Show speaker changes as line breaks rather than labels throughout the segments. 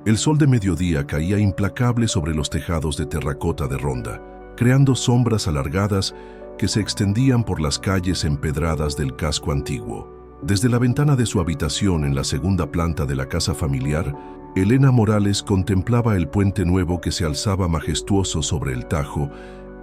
El sol de mediodía caía implacable sobre los tejados de terracota de Ronda, creando sombras alargadas que se extendían por las calles empedradas del casco antiguo. Desde la ventana de su habitación en la segunda planta de la casa familiar, Elena Morales contemplaba el puente nuevo que se alzaba majestuoso sobre el Tajo,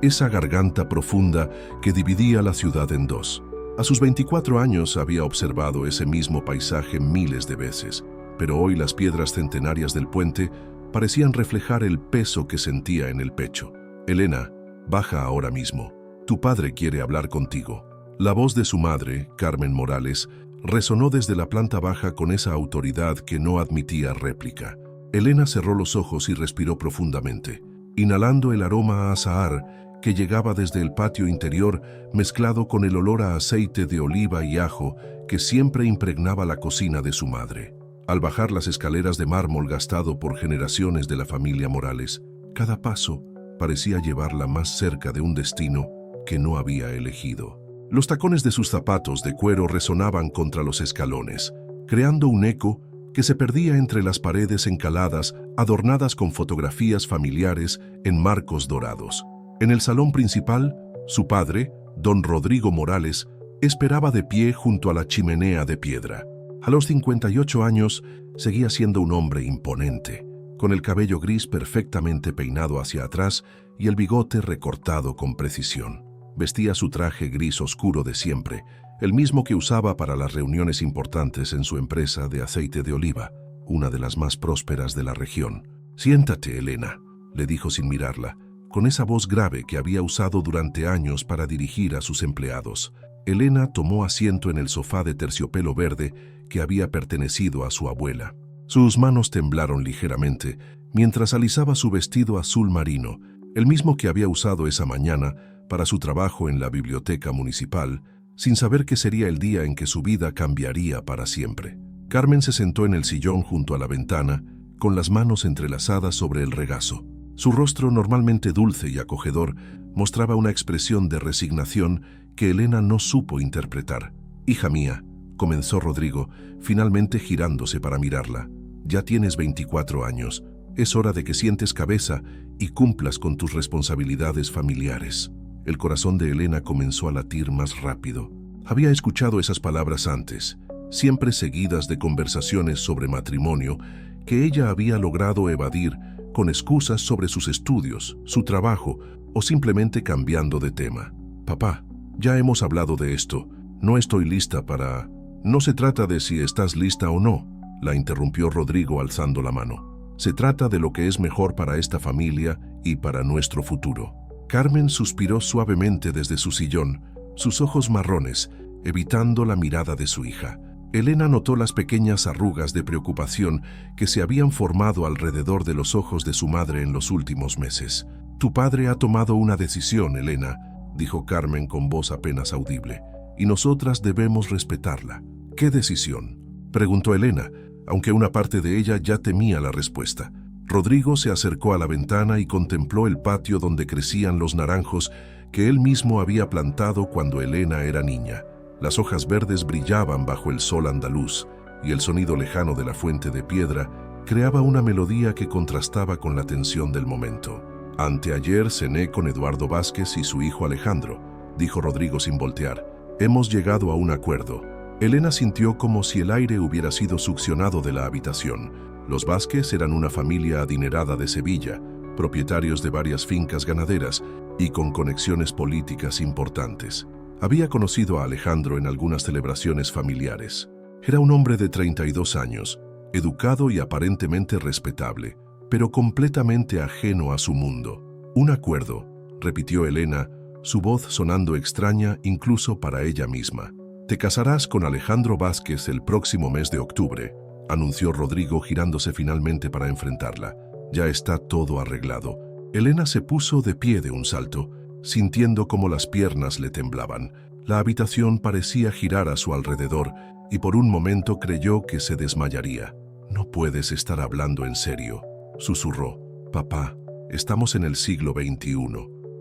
esa garganta profunda que dividía la ciudad en dos. A sus 24 años había observado ese mismo paisaje miles de veces, pero hoy las piedras centenarias del puente parecían reflejar el peso que sentía en el pecho. «Elena, baja ahora mismo. Tu padre quiere hablar contigo». La voz de su madre, Carmen Morales, resonó desde la planta baja con esa autoridad que no admitía réplica. Elena cerró los ojos y respiró profundamente, inhalando el aroma a azahar que llegaba desde el patio interior mezclado con el olor a aceite de oliva y ajo que siempre impregnaba la cocina de su madre. Al bajar las escaleras de mármol gastado por generaciones de la familia Morales, cada paso parecía llevarla más cerca de un destino que no había elegido. Los tacones de sus zapatos de cuero resonaban contra los escalones, creando un eco que se perdía entre las paredes encaladas adornadas con fotografías familiares en marcos dorados. En el salón principal, su padre, don Rodrigo Morales, esperaba de pie junto a la chimenea de piedra. A los 58 años, seguía siendo un hombre imponente, con el cabello gris perfectamente peinado hacia atrás y el bigote recortado con precisión. Vestía su traje gris oscuro de siempre, el mismo que usaba para las reuniones importantes en su empresa de aceite de oliva, una de las más prósperas de la región. «Siéntate, Elena», le dijo sin mirarla, con esa voz grave que había usado durante años para dirigir a sus empleados. Elena tomó asiento en el sofá de terciopelo verde que había pertenecido a su abuela. Sus manos temblaron ligeramente mientras alisaba su vestido azul marino, el mismo que había usado esa mañana para su trabajo en la biblioteca municipal, sin saber que sería el día en que su vida cambiaría para siempre. Carmen se sentó en el sillón junto a la ventana, con las manos entrelazadas sobre el regazo. Su rostro, normalmente dulce y acogedor, mostraba una expresión de resignación que Elena no supo interpretar. «Hija mía», comenzó Rodrigo, finalmente girándose para mirarla, «ya tienes 24 años. Es hora de que sientes cabeza y cumplas con tus responsabilidades familiares». El corazón de Elena comenzó a latir más rápido. Había escuchado esas palabras antes, siempre seguidas de conversaciones sobre matrimonio que ella había logrado evadir con excusas sobre sus estudios, su trabajo o simplemente cambiando de tema. «Papá, ya hemos hablado de esto. No estoy lista para...» «No se trata de si estás lista o no», la interrumpió Rodrigo alzando la mano. «Se trata de lo que es mejor para esta familia y para nuestro futuro». Carmen suspiró suavemente desde su sillón, sus ojos marrones, evitando la mirada de su hija. Elena notó las pequeñas arrugas de preocupación que se habían formado alrededor de los ojos de su madre en los últimos meses. «Tu padre ha tomado una decisión, Elena», dijo Carmen con voz apenas audible, «y nosotras debemos respetarla». «¿Qué decisión?», preguntó Elena, aunque una parte de ella ya temía la respuesta. Rodrigo se acercó a la ventana y contempló el patio donde crecían los naranjos que él mismo había plantado cuando Elena era niña. Las hojas verdes brillaban bajo el sol andaluz y el sonido lejano de la fuente de piedra creaba una melodía que contrastaba con la tensión del momento. «Anteayer cené con Eduardo Vázquez y su hijo Alejandro», dijo Rodrigo sin voltear. «Hemos llegado a un acuerdo». Elena sintió como si el aire hubiera sido succionado de la habitación. Los Vázquez eran una familia adinerada de Sevilla, propietarios de varias fincas ganaderas y con conexiones políticas importantes. Había conocido a Alejandro en algunas celebraciones familiares. Era un hombre de 32 años, educado y aparentemente respetable, pero completamente ajeno a su mundo. «Un acuerdo», repitió Elena, su voz sonando extraña incluso para ella misma. «Te casarás con Alejandro Vázquez el próximo mes de octubre», anunció Rodrigo girándose finalmente para enfrentarla. «Ya está todo arreglado». Elena se puso de pie de un salto, sintiendo como las piernas le temblaban. La habitación parecía girar a su alrededor y por un momento creyó que se desmayaría. «No puedes estar hablando en serio», susurró. «Papá, estamos en el siglo XXI.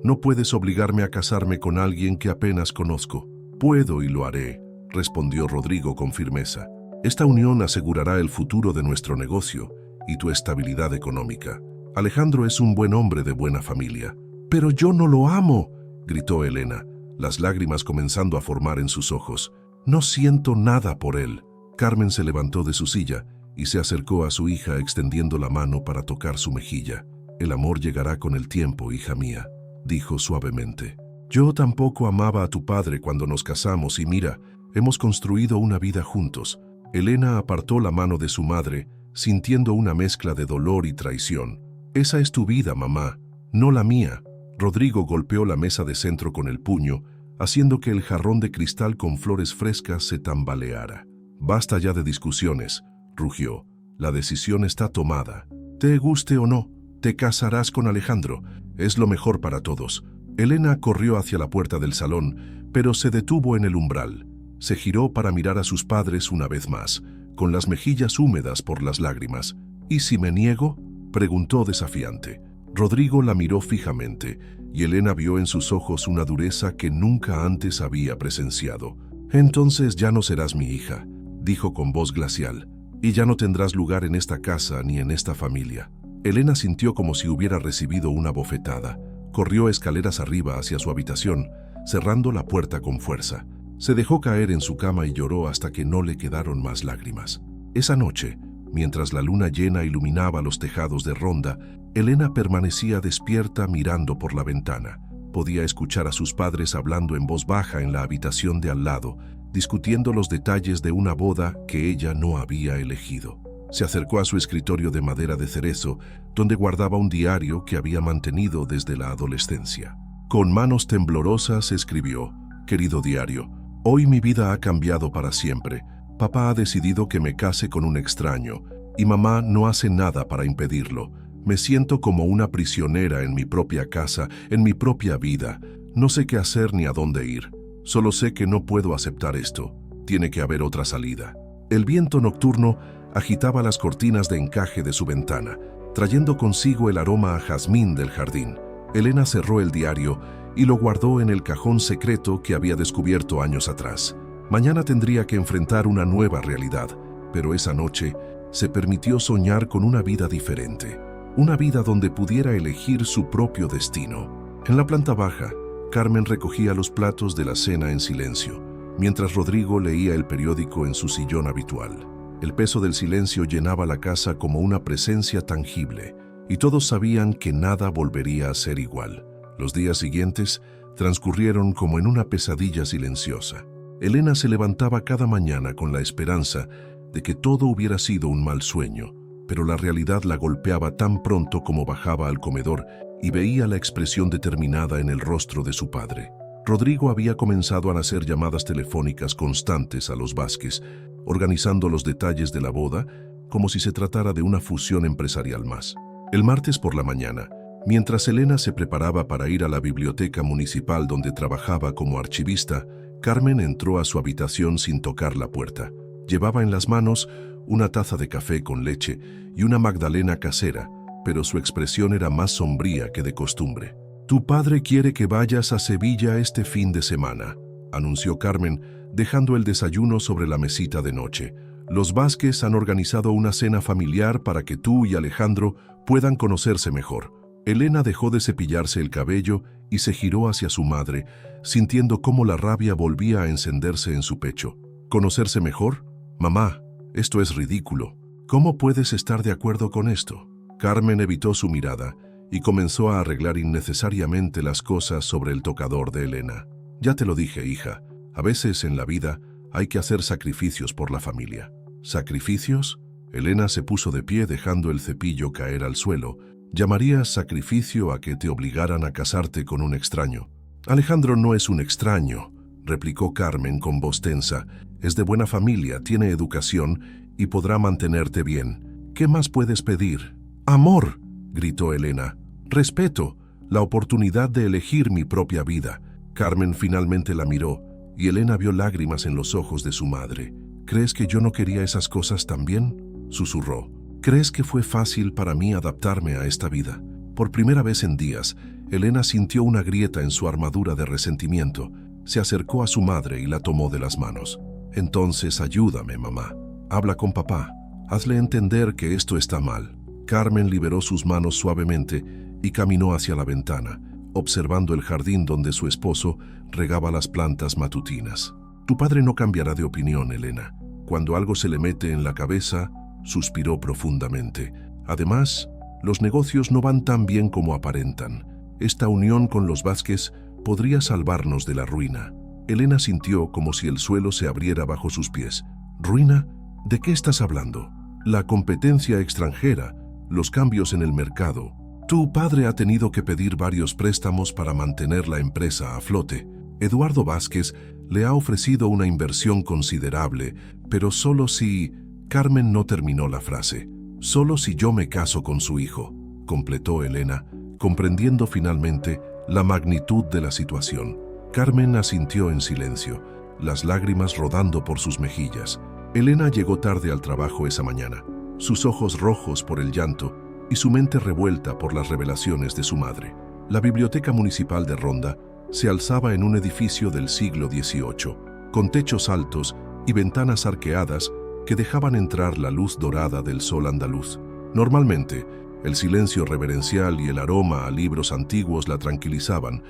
No puedes obligarme a casarme con alguien que apenas conozco». «Puedo y lo haré», respondió Rodrigo con firmeza. «Esta unión asegurará el futuro de nuestro negocio y tu estabilidad económica. Alejandro es un buen hombre de buena familia. «Pero yo no lo amo», gritó Elena, las lágrimas comenzando a formar en sus ojos. «No siento nada por él». Carmen se levantó de su silla y se acercó a su hija extendiendo la mano para tocar su mejilla. «El amor llegará con el tiempo, hija mía», dijo suavemente. «Yo tampoco amaba a tu padre cuando nos casamos y mira, hemos construido una vida juntos». Elena apartó la mano de su madre, sintiendo una mezcla de dolor y traición. «Esa es tu vida, mamá, no la mía». Rodrigo golpeó la mesa de centro con el puño, haciendo que el jarrón de cristal con flores frescas se tambaleara. «Basta ya de discusiones», rugió. «La decisión está tomada. Te guste o no, te casarás con Alejandro. Es lo mejor para todos». Elena corrió hacia la puerta del salón, pero se detuvo en el umbral. Se giró para mirar a sus padres una vez más, con las mejillas húmedas por las lágrimas. «¿Y si me niego?», preguntó desafiante. Rodrigo la miró fijamente, y Elena vio en sus ojos una dureza que nunca antes había presenciado. «Entonces ya no serás mi hija», dijo con voz glacial, «y ya no tendrás lugar en esta casa ni en esta familia». Elena sintió como si hubiera recibido una bofetada. Corrió escaleras arriba hacia su habitación, cerrando la puerta con fuerza. Se dejó caer en su cama y lloró hasta que no le quedaron más lágrimas. Esa noche, mientras la luna llena iluminaba los tejados de Ronda, Elena permanecía despierta mirando por la ventana. Podía escuchar a sus padres hablando en voz baja en la habitación de al lado, discutiendo los detalles de una boda que ella no había elegido. Se acercó a su escritorio de madera de cerezo, donde guardaba un diario que había mantenido desde la adolescencia. Con manos temblorosas escribió: «Querido diario, hoy mi vida ha cambiado para siempre. Papá ha decidido que me case con un extraño, y mamá no hace nada para impedirlo. Me siento como una prisionera en mi propia casa, en mi propia vida. No sé qué hacer ni a dónde ir. Solo sé que no puedo aceptar esto. Tiene que haber otra salida». El viento nocturno agitaba las cortinas de encaje de su ventana, trayendo consigo el aroma a jazmín del jardín. Elena cerró el diario y lo guardó en el cajón secreto que había descubierto años atrás. Mañana tendría que enfrentar una nueva realidad, pero esa noche se permitió soñar con una vida diferente, una vida donde pudiera elegir su propio destino. En la planta baja, Carmen recogía los platos de la cena en silencio, mientras Rodrigo leía el periódico en su sillón habitual. El peso del silencio llenaba la casa como una presencia tangible, y todos sabían que nada volvería a ser igual. Los días siguientes transcurrieron como en una pesadilla silenciosa. Elena se levantaba cada mañana con la esperanza de que todo hubiera sido un mal sueño, pero la realidad la golpeaba tan pronto como bajaba al comedor y veía la expresión determinada en el rostro de su padre. Rodrigo había comenzado a hacer llamadas telefónicas constantes a los Vázquez, organizando los detalles de la boda como si se tratara de una fusión empresarial más. El martes por la mañana, mientras Elena se preparaba para ir a la biblioteca municipal donde trabajaba como archivista, Carmen entró a su habitación sin tocar la puerta. Llevaba en las manos una taza de café con leche y una magdalena casera, pero su expresión era más sombría que de costumbre. «Tu padre quiere que vayas a Sevilla este fin de semana», anunció Carmen, dejando el desayuno sobre la mesita de noche. «Los Vázquez han organizado una cena familiar para que tú y Alejandro puedan conocerse mejor». Elena dejó de cepillarse el cabello y se giró hacia su madre, sintiendo cómo la rabia volvía a encenderse en su pecho. «¿Conocerse mejor? Mamá, esto es ridículo. ¿Cómo puedes estar de acuerdo con esto?». Carmen evitó su mirada y comenzó a arreglar innecesariamente las cosas sobre el tocador de Elena. «Ya te lo dije, hija, a veces en la vida hay que hacer sacrificios por la familia». «¿Sacrificios?». Elena se puso de pie dejando el cepillo caer al suelo. «¿Llamarías sacrificio a que te obligaran a casarte con un extraño?». «Alejandro no es un extraño», replicó Carmen con voz tensa. «Es de buena familia, tiene educación y podrá mantenerte bien. ¿Qué más puedes pedir?». «Amor», gritó Elena. «Respeto, la oportunidad de elegir mi propia vida». Carmen finalmente la miró y Elena vio lágrimas en los ojos de su madre. «¿Crees que yo no quería esas cosas también?», susurró. «¿Crees que fue fácil para mí adaptarme a esta vida?». Por primera vez en días, Elena sintió una grieta en su armadura de resentimiento. Se acercó a su madre y la tomó de las manos. «Entonces ayúdame, mamá. Habla con papá. Hazle entender que esto está mal». Carmen liberó sus manos suavemente y caminó hacia la ventana, observando el jardín donde su esposo regaba las plantas matutinas. Tu padre no cambiará de opinión, Elena. Cuando algo se le mete en la cabeza, suspiró profundamente. Además, los negocios no van tan bien como aparentan. Esta unión con los Vázquez podría salvarnos de la ruina. Elena sintió como si el suelo se abriera bajo sus pies. ¿Ruina? ¿De qué estás hablando? La competencia extranjera, los cambios en el mercado. Tu padre ha tenido que pedir varios préstamos para mantener la empresa a flote. Eduardo Vázquez le ha ofrecido una inversión considerable, pero solo si... Carmen no terminó la frase. Solo si yo me caso con su hijo, completó Elena, comprendiendo finalmente la magnitud de la situación. Carmen asintió en silencio, las lágrimas rodando por sus mejillas. Elena llegó tarde al trabajo esa mañana, sus ojos rojos por el llanto y su mente revuelta por las revelaciones de su madre. La Biblioteca Municipal de Ronda se alzaba en un edificio del siglo XVIII, con techos altos y ventanas arqueadas que dejaban entrar la luz dorada del sol andaluz. Normalmente, el silencio reverencial y el aroma a libros antiguos la tranquilizaban,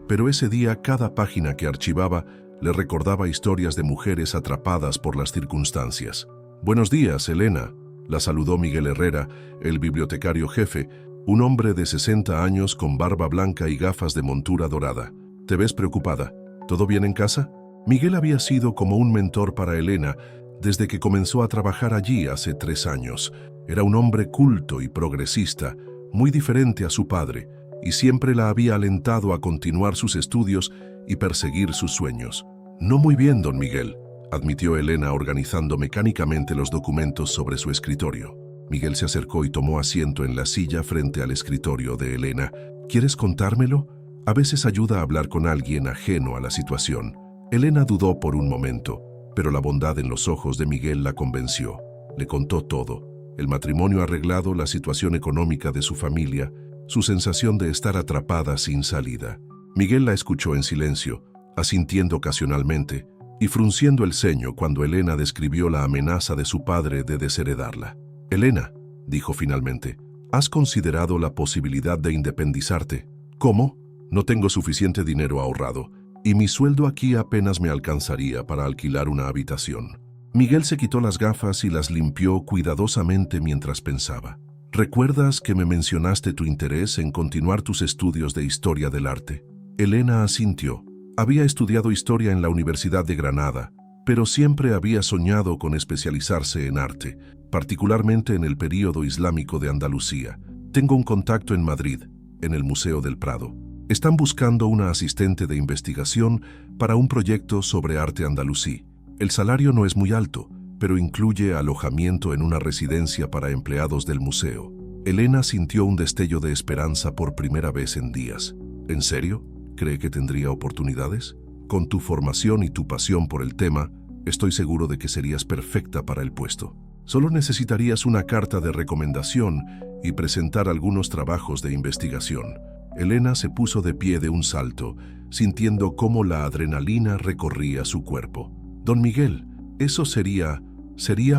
pero ese día cada página que archivaba le recordaba historias de mujeres atrapadas por las circunstancias. «Buenos días, Elena», la saludó Miguel Herrera, el bibliotecario jefe, un hombre de 60 años con barba blanca y gafas de montura dorada. «¿Te ves preocupada? ¿Todo bien en casa?» Miguel había sido como un mentor para Elena desde que comenzó a trabajar allí hace 3 años. Era un hombre culto y progresista, muy diferente a su padre, y siempre la había alentado a continuar sus estudios y perseguir sus sueños. «No muy bien, don Miguel», admitió Elena organizando mecánicamente los documentos sobre su escritorio. Miguel se acercó y tomó asiento en la silla frente al escritorio de Elena. «¿Quieres contármelo? A veces ayuda a hablar con alguien ajeno a la situación». Elena dudó por un momento, pero la bondad en los ojos de Miguel la convenció. Le contó todo: el matrimonio arreglado, la situación económica de su familia, su sensación de estar atrapada sin salida. Miguel la escuchó en silencio, asintiendo ocasionalmente y frunciendo el ceño cuando Elena describió la amenaza de su padre de desheredarla. «Elena», dijo finalmente, «¿has considerado la posibilidad de independizarte?» «¿Cómo? No tengo suficiente dinero ahorrado, y mi sueldo aquí apenas me alcanzaría para alquilar una habitación». Miguel se quitó las gafas y las limpió cuidadosamente mientras pensaba. «¿Recuerdas que me mencionaste tu interés en continuar tus estudios de historia del arte?» Elena asintió. Había estudiado historia en la Universidad de Granada, pero siempre había soñado con especializarse en arte, particularmente en el período islámico de Andalucía. «Tengo un contacto en Madrid, en el Museo del Prado. Están buscando una asistente de investigación para un proyecto sobre arte andalusí. El salario no es muy alto, pero incluye alojamiento en una residencia para empleados del museo». Elena sintió un destello de esperanza por primera vez en días. «¿En serio? ¿Cree que tendría oportunidades? Con tu formación y tu pasión por el tema, estoy seguro de que serías perfecta para el puesto. Solo necesitarías una carta de recomendación y presentar algunos trabajos de investigación». Elena se puso de pie de un salto, sintiendo cómo la adrenalina recorría su cuerpo. «Don Miguel, eso sería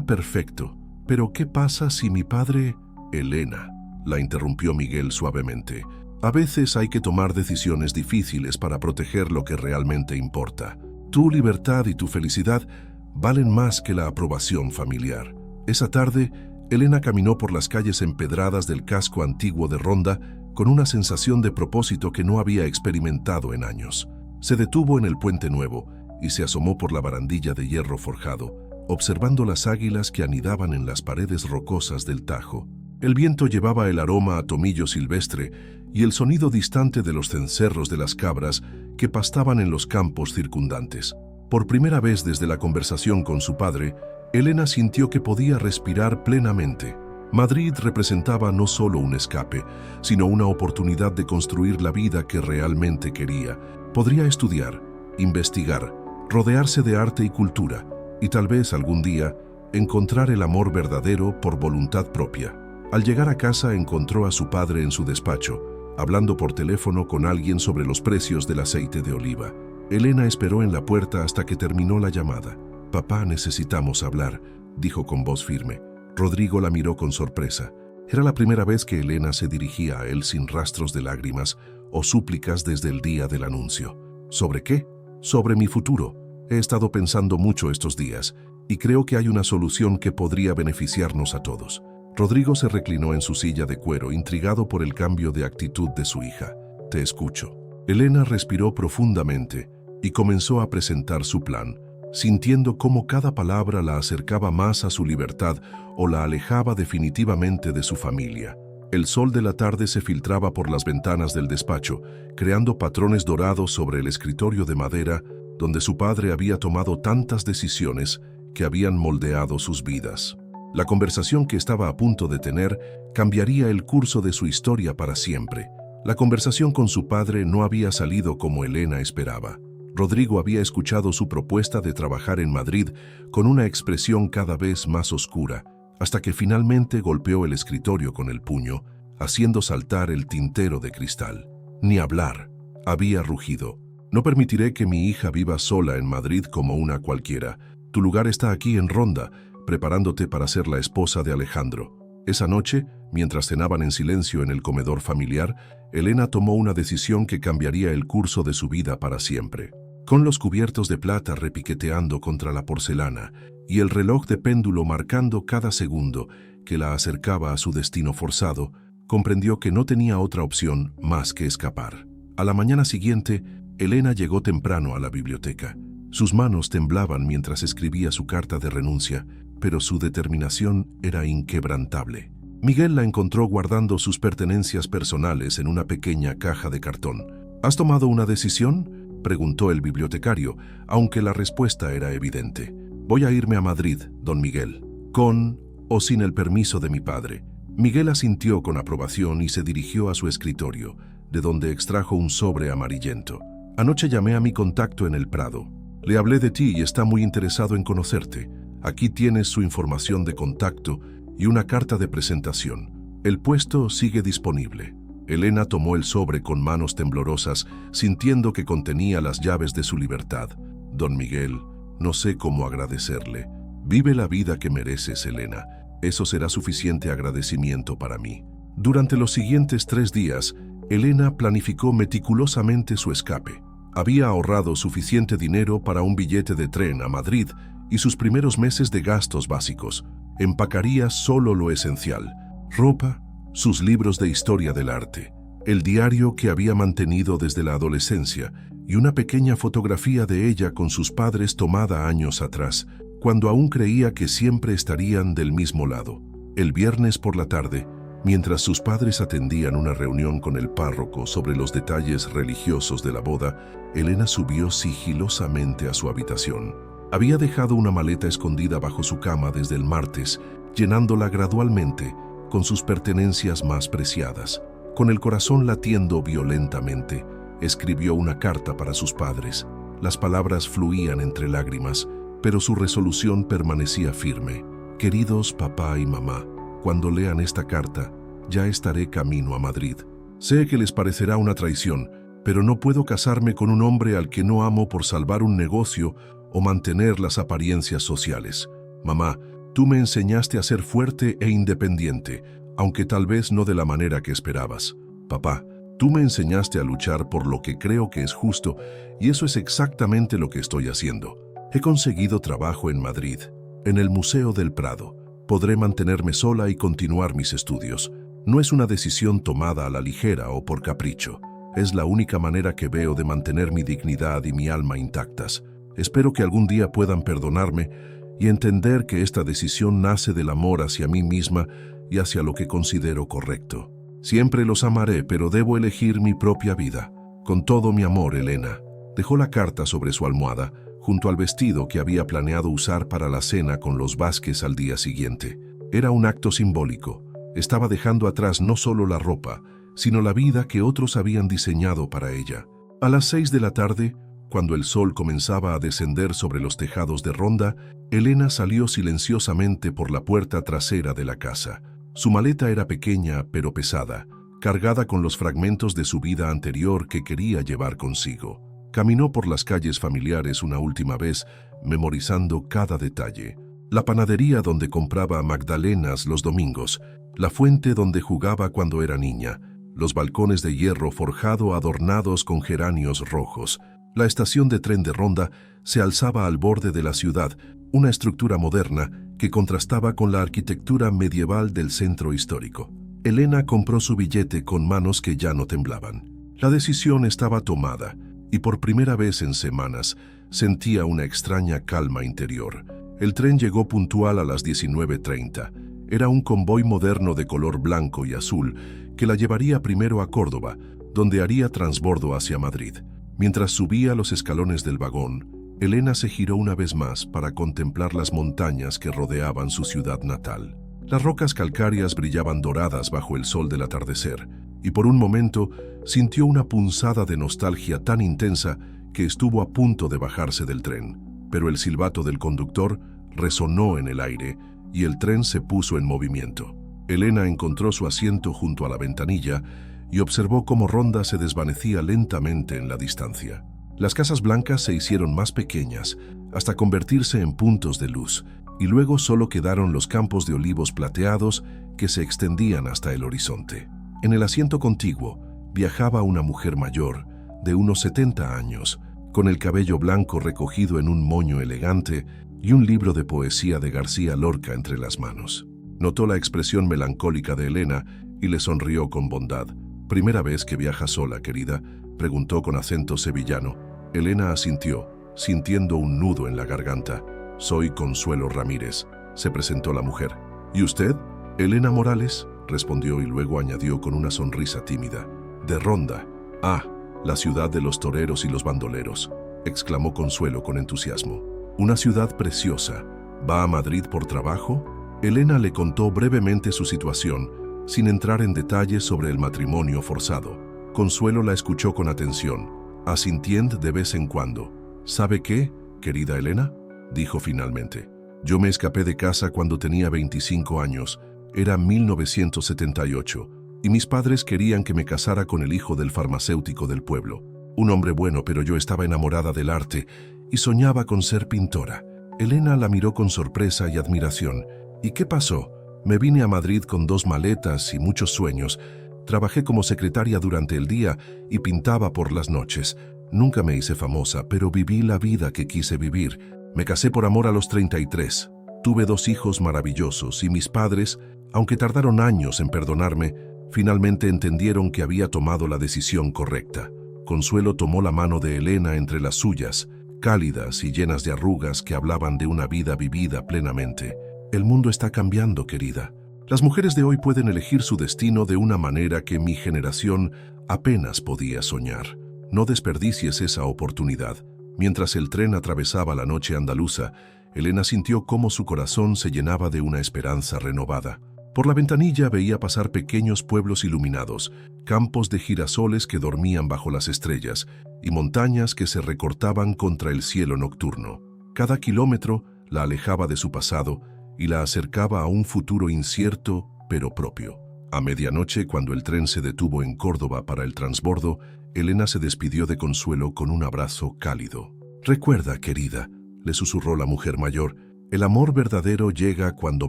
perfecto. Pero ¿qué pasa si mi padre...» «Elena», la interrumpió Miguel suavemente, «a veces hay que tomar decisiones difíciles para proteger lo que realmente importa. Tu libertad y tu felicidad valen más que la aprobación familiar». Esa tarde, Elena caminó por las calles empedradas del casco antiguo de Ronda con una sensación de propósito que no había experimentado en años. Se detuvo en el Puente Nuevo y se asomó por la barandilla de hierro forjado, observando las águilas que anidaban en las paredes rocosas del Tajo. El viento llevaba el aroma a tomillo silvestre y el sonido distante de los cencerros de las cabras que pastaban en los campos circundantes. Por primera vez desde la conversación con su padre, Elena sintió que podía respirar plenamente. Madrid representaba no solo un escape, sino una oportunidad de construir la vida que realmente quería. Podría estudiar, investigar, rodearse de arte y cultura, y tal vez algún día encontrar el amor verdadero por voluntad propia. Al llegar a casa encontró a su padre en su despacho, hablando por teléfono con alguien sobre los precios del aceite de oliva. Elena esperó en la puerta hasta que terminó la llamada. «Papá, necesitamos hablar», dijo con voz firme. Rodrigo la miró con sorpresa. Era la primera vez que Elena se dirigía a él sin rastros de lágrimas o súplicas desde el día del anuncio. ¿Sobre qué? Sobre mi futuro. He estado pensando mucho estos días y creo que hay una solución que podría beneficiarnos a todos. Rodrigo se reclinó en su silla de cuero, intrigado por el cambio de actitud de su hija. Te escucho. Elena respiró profundamente y comenzó a presentar su plan, sintiendo cómo cada palabra la acercaba más a su libertad o la alejaba definitivamente de su familia. El sol de la tarde se filtraba por las ventanas del despacho, creando patrones dorados sobre el escritorio de madera donde su padre había tomado tantas decisiones que habían moldeado sus vidas. La conversación que estaba a punto de tener cambiaría el curso de su historia para siempre. La conversación con su padre no había salido como Elena esperaba. Rodrigo había escuchado su propuesta de trabajar en Madrid con una expresión cada vez más oscura, hasta que finalmente golpeó el escritorio con el puño, haciendo saltar el tintero de cristal. Ni hablar, había rugido. No permitiré que mi hija viva sola en Madrid como una cualquiera. Tu lugar está aquí en Ronda, preparándote para ser la esposa de Alejandro. Esa noche, mientras cenaban en silencio en el comedor familiar, Elena tomó una decisión que cambiaría el curso de su vida para siempre. Con los cubiertos de plata repiqueteando contra la porcelana y el reloj de péndulo marcando cada segundo que la acercaba a su destino forzado, comprendió que no tenía otra opción más que escapar. A la mañana siguiente, Elena llegó temprano a la biblioteca. Sus manos temblaban mientras escribía su carta de renuncia, pero su determinación era inquebrantable. Miguel la encontró guardando sus pertenencias personales en una pequeña caja de cartón. ¿Has tomado una decisión?, preguntó el bibliotecario, aunque la respuesta era evidente. Voy a irme a Madrid, don Miguel, con o sin el permiso de mi padre. Miguel asintió con aprobación y se dirigió a su escritorio, de donde extrajo un sobre amarillento. Anoche llamé a mi contacto en el Prado. Le hablé de ti y está muy interesado en conocerte. Aquí tienes su información de contacto y una carta de presentación. El puesto sigue disponible. Elena tomó el sobre con manos temblorosas, sintiendo que contenía las llaves de su libertad. Don Miguel, no sé cómo agradecerle. Vive la vida que mereces, Elena. Eso será suficiente agradecimiento para mí. Durante los siguientes 3 días, Elena planificó meticulosamente su escape. Había ahorrado suficiente dinero para un billete de tren a Madrid y sus primeros meses de gastos básicos. Empacaría solo lo esencial: ropa, sus libros de historia del arte, el diario que había mantenido desde la adolescencia y una pequeña fotografía de ella con sus padres tomada años atrás, cuando aún creía que siempre estarían del mismo lado. El viernes por la tarde, mientras sus padres atendían una reunión con el párroco sobre los detalles religiosos de la boda, Elena subió sigilosamente a su habitación. Había dejado una maleta escondida bajo su cama desde el martes, llenándola gradualmente con sus pertenencias más preciadas. Con el corazón latiendo violentamente, escribió una carta para sus padres. Las palabras fluían entre lágrimas, pero su resolución permanecía firme. Queridos papá y mamá, cuando lean esta carta, ya estaré camino a Madrid. Sé que les parecerá una traición, pero no puedo casarme con un hombre al que no amo por salvar un negocio o mantener las apariencias sociales. Mamá, tú me enseñaste a ser fuerte e independiente, aunque tal vez no de la manera que esperabas. Papá, tú me enseñaste a luchar por lo que creo que es justo, y eso es exactamente lo que estoy haciendo. He conseguido trabajo en Madrid, en el Museo del Prado. Podré mantenerme sola y continuar mis estudios. No es una decisión tomada a la ligera o por capricho. Es la única manera que veo de mantener mi dignidad y mi alma intactas. Espero que algún día puedan perdonarme y entender que esta decisión nace del amor hacia mí misma y hacia lo que considero correcto. Siempre los amaré, pero debo elegir mi propia vida. Con todo mi amor, Elena. Dejó la carta sobre su almohada, junto al vestido que había planeado usar para la cena con los Vázquez al día siguiente. Era un acto simbólico. Estaba dejando atrás no solo la ropa, sino la vida que otros habían diseñado para ella. A las 6 de la tarde, cuando el sol comenzaba a descender sobre los tejados de Ronda, Elena salió silenciosamente por la puerta trasera de la casa. Su maleta era pequeña pero pesada, cargada con los fragmentos de su vida anterior que quería llevar consigo. Caminó por las calles familiares una última vez, memorizando cada detalle. La panadería donde compraba magdalenas los domingos, la fuente donde jugaba cuando era niña, los balcones de hierro forjado adornados con geranios rojos. La estación de tren de Ronda se alzaba al borde de la ciudad, una estructura moderna que contrastaba con la arquitectura medieval del centro histórico. Elena compró su billete con manos que ya no temblaban. La decisión estaba tomada, y por primera vez en semanas sentía una extraña calma interior. El tren llegó puntual a las 19:30. Era un convoy moderno de color blanco y azul que la llevaría primero a Córdoba, donde haría transbordo hacia Madrid. Mientras subía los escalones del vagón, Elena se giró una vez más para contemplar las montañas que rodeaban su ciudad natal. Las rocas calcáreas brillaban doradas bajo el sol del atardecer, y por un momento sintió una punzada de nostalgia tan intensa que estuvo a punto de bajarse del tren. Pero el silbato del conductor resonó en el aire y el tren se puso en movimiento. Elena encontró su asiento junto a la ventanilla y observó cómo Ronda se desvanecía lentamente en la distancia. Las casas blancas se hicieron más pequeñas hasta convertirse en puntos de luz, y luego solo quedaron los campos de olivos plateados que se extendían hasta el horizonte. En el asiento contiguo viajaba una mujer mayor, de unos 70 años, con el cabello blanco recogido en un moño elegante y un libro de poesía de García Lorca entre las manos. Notó la expresión melancólica de Elena y le sonrió con bondad. «¿Primera vez que viajas sola, querida?», preguntó con acento sevillano. Elena asintió, sintiendo un nudo en la garganta. «Soy Consuelo Ramírez», se presentó la mujer. «¿Y usted?». «Elena Morales», respondió y luego añadió con una sonrisa tímida. «De Ronda». «Ah, la ciudad de los toreros y los bandoleros», exclamó Consuelo con entusiasmo. «Una ciudad preciosa. ¿Va a Madrid por trabajo?». Elena le contó brevemente su situación, sin entrar en detalles sobre el matrimonio forzado. Consuelo la escuchó con atención, asintiendo de vez en cuando. «¿Sabe qué, querida Elena?», dijo finalmente. «Yo me escapé de casa cuando tenía 25 años. Era 1978, y mis padres querían que me casara con el hijo del farmacéutico del pueblo. Un hombre bueno, pero yo estaba enamorada del arte y soñaba con ser pintora». Elena la miró con sorpresa y admiración. «¿Y qué pasó?». «Me vine a Madrid con 2 maletas y muchos sueños. Trabajé como secretaria durante el día y pintaba por las noches. Nunca me hice famosa, pero viví la vida que quise vivir. Me casé por amor a los 33. Tuve 2 hijos maravillosos y mis padres, aunque tardaron años en perdonarme, finalmente entendieron que había tomado la decisión correcta». Consuelo tomó la mano de Elena entre las suyas, cálidas y llenas de arrugas que hablaban de una vida vivida plenamente. «El mundo está cambiando, querida. Las mujeres de hoy pueden elegir su destino de una manera que mi generación apenas podía soñar. No desperdicies esa oportunidad». Mientras el tren atravesaba la noche andaluza, Elena sintió cómo su corazón se llenaba de una esperanza renovada. Por la ventanilla veía pasar pequeños pueblos iluminados, campos de girasoles que dormían bajo las estrellas y montañas que se recortaban contra el cielo nocturno. Cada kilómetro la alejaba de su pasado y la acercaba a un futuro incierto pero propio. A medianoche, cuando el tren se detuvo en Córdoba para el transbordo, Elena se despidió de Consuelo con un abrazo cálido. «Recuerda, querida», le susurró la mujer mayor, «el amor verdadero llega cuando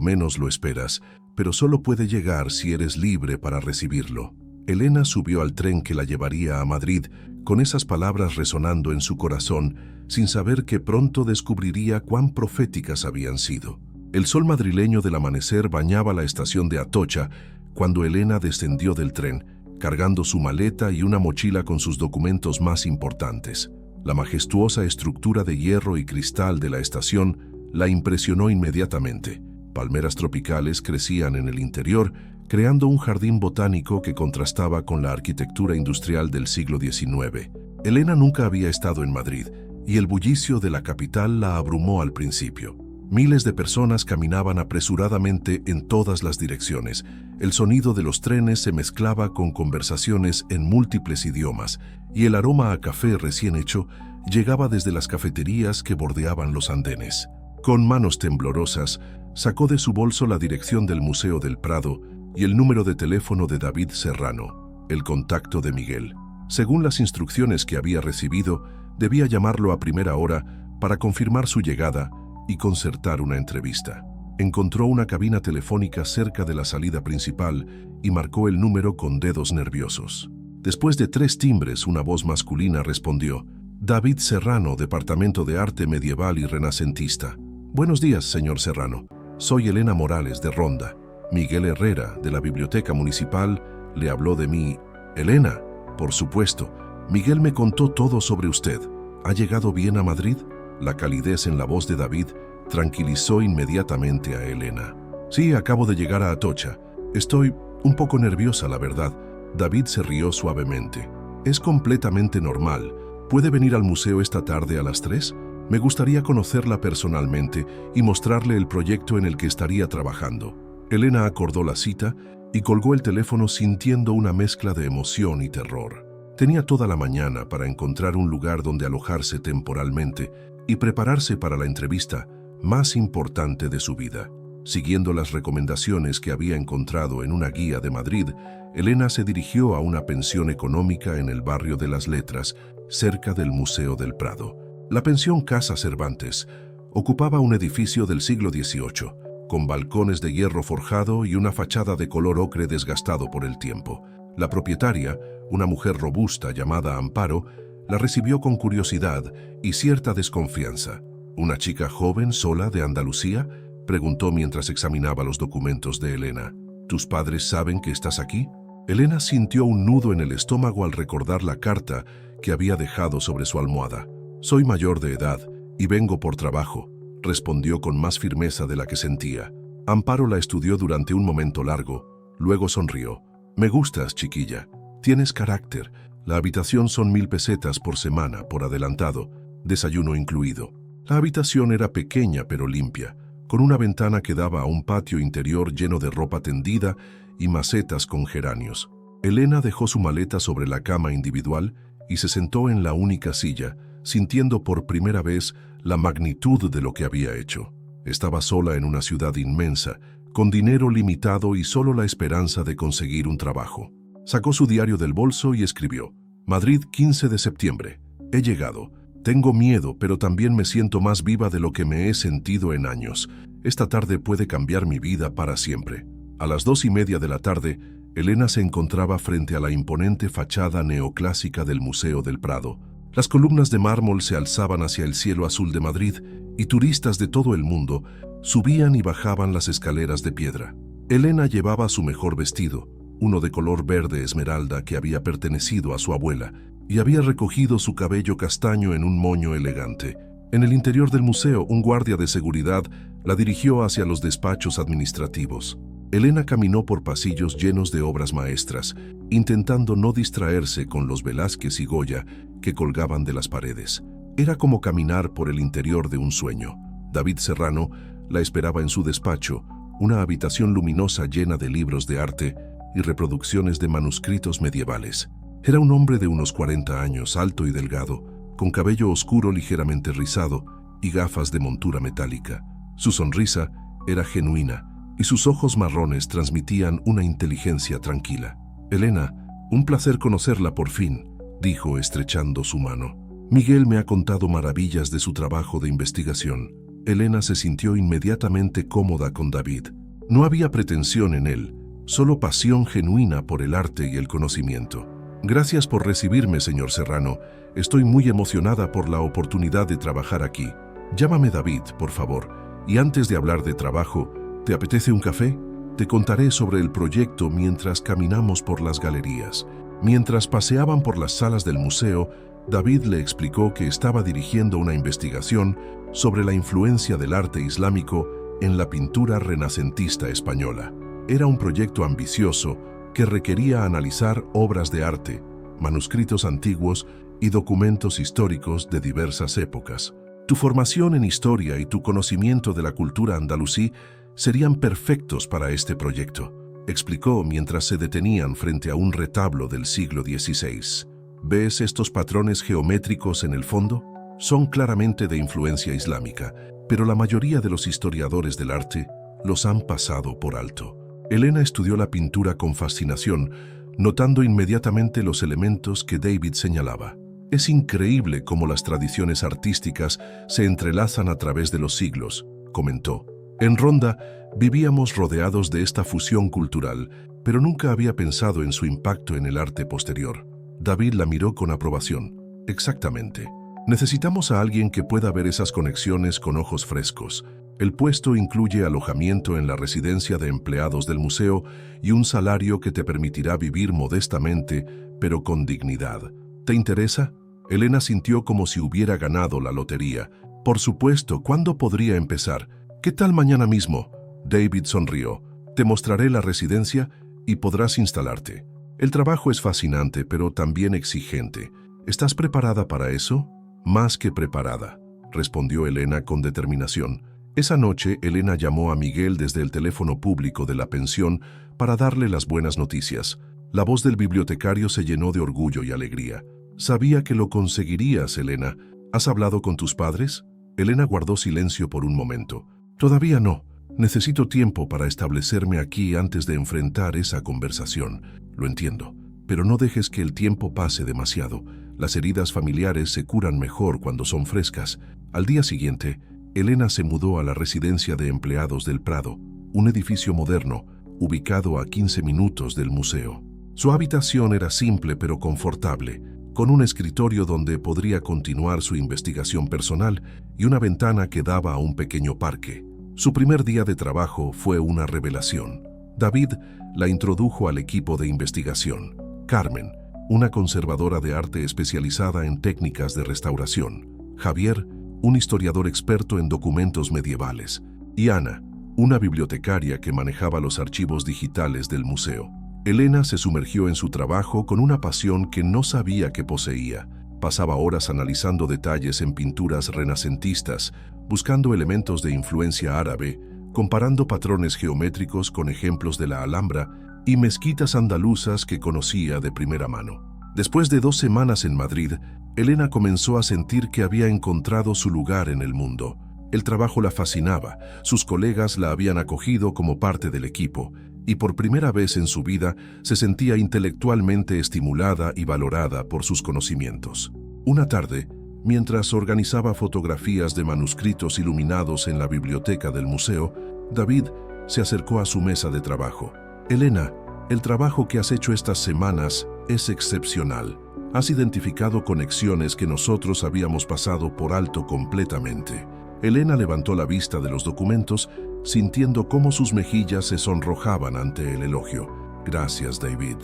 menos lo esperas, pero solo puede llegar si eres libre para recibirlo». Elena subió al tren que la llevaría a Madrid, con esas palabras resonando en su corazón, sin saber que pronto descubriría cuán proféticas habían sido. El sol madrileño del amanecer bañaba la estación de Atocha cuando Elena descendió del tren, cargando su maleta y una mochila con sus documentos más importantes. La majestuosa estructura de hierro y cristal de la estación la impresionó inmediatamente. Palmeras tropicales crecían en el interior, creando un jardín botánico que contrastaba con la arquitectura industrial del siglo XIX. Elena nunca había estado en Madrid, y el bullicio de la capital la abrumó al principio. Miles de personas caminaban apresuradamente en todas las direcciones. El sonido de los trenes se mezclaba con conversaciones en múltiples idiomas, y el aroma a café recién hecho llegaba desde las cafeterías que bordeaban los andenes. Con manos temblorosas, sacó de su bolso la dirección del Museo del Prado y el número de teléfono de David Serrano, el contacto de Miguel. Según las instrucciones que había recibido, debía llamarlo a primera hora para confirmar su llegada y concertar una entrevista. Encontró una cabina telefónica cerca de la salida principal y marcó el número con dedos nerviosos. Después de 3 timbres, una voz masculina respondió: David Serrano, Departamento de Arte Medieval y Renacentista. Buenos días, señor Serrano. Soy Elena Morales, de Ronda. Miguel Herrera, de la Biblioteca Municipal, le habló de mí. Elena, por supuesto. Miguel me contó todo sobre usted. ¿Ha llegado bien a Madrid? La calidez en la voz de David tranquilizó inmediatamente a Elena. Sí, acabo de llegar a Atocha. Estoy un poco nerviosa, la verdad. David se rió suavemente. Es completamente normal. ¿Puede venir al museo esta tarde a las 3? Me gustaría conocerla personalmente y mostrarle el proyecto en el que estaría trabajando. Elena acordó la cita y colgó el teléfono sintiendo una mezcla de emoción y terror. Tenía toda la mañana para encontrar un lugar donde alojarse temporalmente y prepararse para la entrevista más importante de su vida. Siguiendo las recomendaciones que había encontrado en una guía de Madrid, Elena se dirigió a una pensión económica en el barrio de las Letras, cerca del Museo del Prado. La pensión Casa Cervantes ocupaba un edificio del siglo XVIII, con balcones de hierro forjado y una fachada de color ocre desgastado por el tiempo. La propietaria, una mujer robusta llamada Amparo, la recibió con curiosidad y cierta desconfianza. ¿Una chica joven, sola, de Andalucía?, preguntó mientras examinaba los documentos de Elena. ¿Tus padres saben que estás aquí? Elena sintió un nudo en el estómago al recordar la carta que había dejado sobre su almohada. Soy mayor de edad y vengo por trabajo, respondió con más firmeza de la que sentía. Amparo la estudió durante un momento largo, luego sonrió. Me gustas, chiquilla. Tienes carácter. La habitación son 1000 pesetas por semana, por adelantado, desayuno incluido. La habitación era pequeña pero limpia, con una ventana que daba a un patio interior lleno de ropa tendida y macetas con geranios. Elena dejó su maleta sobre la cama individual y se sentó en la única silla, sintiendo por primera vez la magnitud de lo que había hecho. Estaba sola en una ciudad inmensa, con dinero limitado y solo la esperanza de conseguir un trabajo. Sacó su diario del bolso y escribió: Madrid, 15 de septiembre. He llegado. Tengo miedo, pero también me siento más viva de lo que me he sentido en años. Esta tarde puede cambiar mi vida para siempre. A las 2:30 de la tarde, Elena se encontraba frente a la imponente fachada neoclásica del Museo del Prado. Las columnas de mármol se alzaban hacia el cielo azul de Madrid y turistas de todo el mundo subían y bajaban las escaleras de piedra. Elena llevaba su mejor vestido, uno de color verde esmeralda que había pertenecido a su abuela, y había recogido su cabello castaño en un moño elegante. En el interior del museo, un guardia de seguridad la dirigió hacia los despachos administrativos. Elena caminó por pasillos llenos de obras maestras, intentando no distraerse con los Velázquez y Goya que colgaban de las paredes. Era como caminar por el interior de un sueño. David Serrano la esperaba en su despacho, una habitación luminosa llena de libros de arte y reproducciones de manuscritos medievales. Era un hombre de unos 40 años, alto y delgado, con cabello oscuro ligeramente rizado y gafas de montura metálica. Su sonrisa era genuina y sus ojos marrones transmitían una inteligencia tranquila. Elena, un placer conocerla por fin, dijo estrechando su mano. Miguel me ha contado maravillas de su trabajo de investigación. Elena se sintió inmediatamente cómoda con David. No había pretensión en él, solo pasión genuina por el arte y el conocimiento. Gracias por recibirme, señor Serrano. Estoy muy emocionada por la oportunidad de trabajar aquí. Llámame David, por favor. Y antes de hablar de trabajo, ¿te apetece un café? Te contaré sobre el proyecto mientras caminamos por las galerías. Mientras paseaban por las salas del museo, David le explicó que estaba dirigiendo una investigación sobre la influencia del arte islámico en la pintura renacentista española. Era un proyecto ambicioso que requería analizar obras de arte, manuscritos antiguos y documentos históricos de diversas épocas. Tu formación en historia y tu conocimiento de la cultura andalusí serían perfectos para este proyecto, explicó mientras se detenían frente a un retablo del siglo XVI. ¿Ves estos patrones geométricos en el fondo? Son claramente de influencia islámica, pero la mayoría de los historiadores del arte los han pasado por alto. Elena estudió la pintura con fascinación, notando inmediatamente los elementos que David señalaba. Es increíble cómo las tradiciones artísticas se entrelazan a través de los siglos, comentó. En Ronda vivíamos rodeados de esta fusión cultural, pero nunca había pensado en su impacto en el arte posterior. David la miró con aprobación. Exactamente. Necesitamos a alguien que pueda ver esas conexiones con ojos frescos. El puesto incluye alojamiento en la residencia de empleados del museo y un salario que te permitirá vivir modestamente, pero con dignidad. ¿Te interesa? Elena sintió como si hubiera ganado la lotería. Por supuesto, ¿cuándo podría empezar? ¿Qué tal mañana mismo? David sonrió. Te mostraré la residencia y podrás instalarte. El trabajo es fascinante, pero también exigente. ¿Estás preparada para eso? Más que preparada, respondió Elena con determinación. Esa noche, Elena llamó a Miguel desde el teléfono público de la pensión para darle las buenas noticias. La voz del bibliotecario se llenó de orgullo y alegría. Sabía que lo conseguirías, Elena. ¿Has hablado con tus padres? Elena guardó silencio por un momento. Todavía no. Necesito tiempo para establecerme aquí antes de enfrentar esa conversación. Lo entiendo, pero no dejes que el tiempo pase demasiado. Las heridas familiares se curan mejor cuando son frescas. Al día siguiente, Elena se mudó a la residencia de empleados del Prado, un edificio moderno, ubicado a 15 minutos del museo. Su habitación era simple pero confortable, con un escritorio donde podría continuar su investigación personal y una ventana que daba a un pequeño parque. Su primer día de trabajo fue una revelación. David la introdujo al equipo de investigación. Carmen, una conservadora de arte especializada en técnicas de restauración. Javier, un historiador experto en documentos medievales. Y Ana, una bibliotecaria que manejaba los archivos digitales del museo. Elena se sumergió en su trabajo con una pasión que no sabía que poseía. Pasaba horas analizando detalles en pinturas renacentistas, buscando elementos de influencia árabe, comparando patrones geométricos con ejemplos de la Alhambra y mezquitas andaluzas que conocía de primera mano. Después de 2 semanas en Madrid, Elena comenzó a sentir que había encontrado su lugar en el mundo. El trabajo la fascinaba, sus colegas la habían acogido como parte del equipo, y por primera vez en su vida se sentía intelectualmente estimulada y valorada por sus conocimientos. Una tarde, mientras organizaba fotografías de manuscritos iluminados en la biblioteca del museo, David se acercó a su mesa de trabajo. Elena, el trabajo que has hecho estas semanas es excepcional. Has identificado conexiones que nosotros habíamos pasado por alto completamente. Elena levantó la vista de los documentos, sintiendo cómo sus mejillas se sonrojaban ante el elogio. Gracias, David.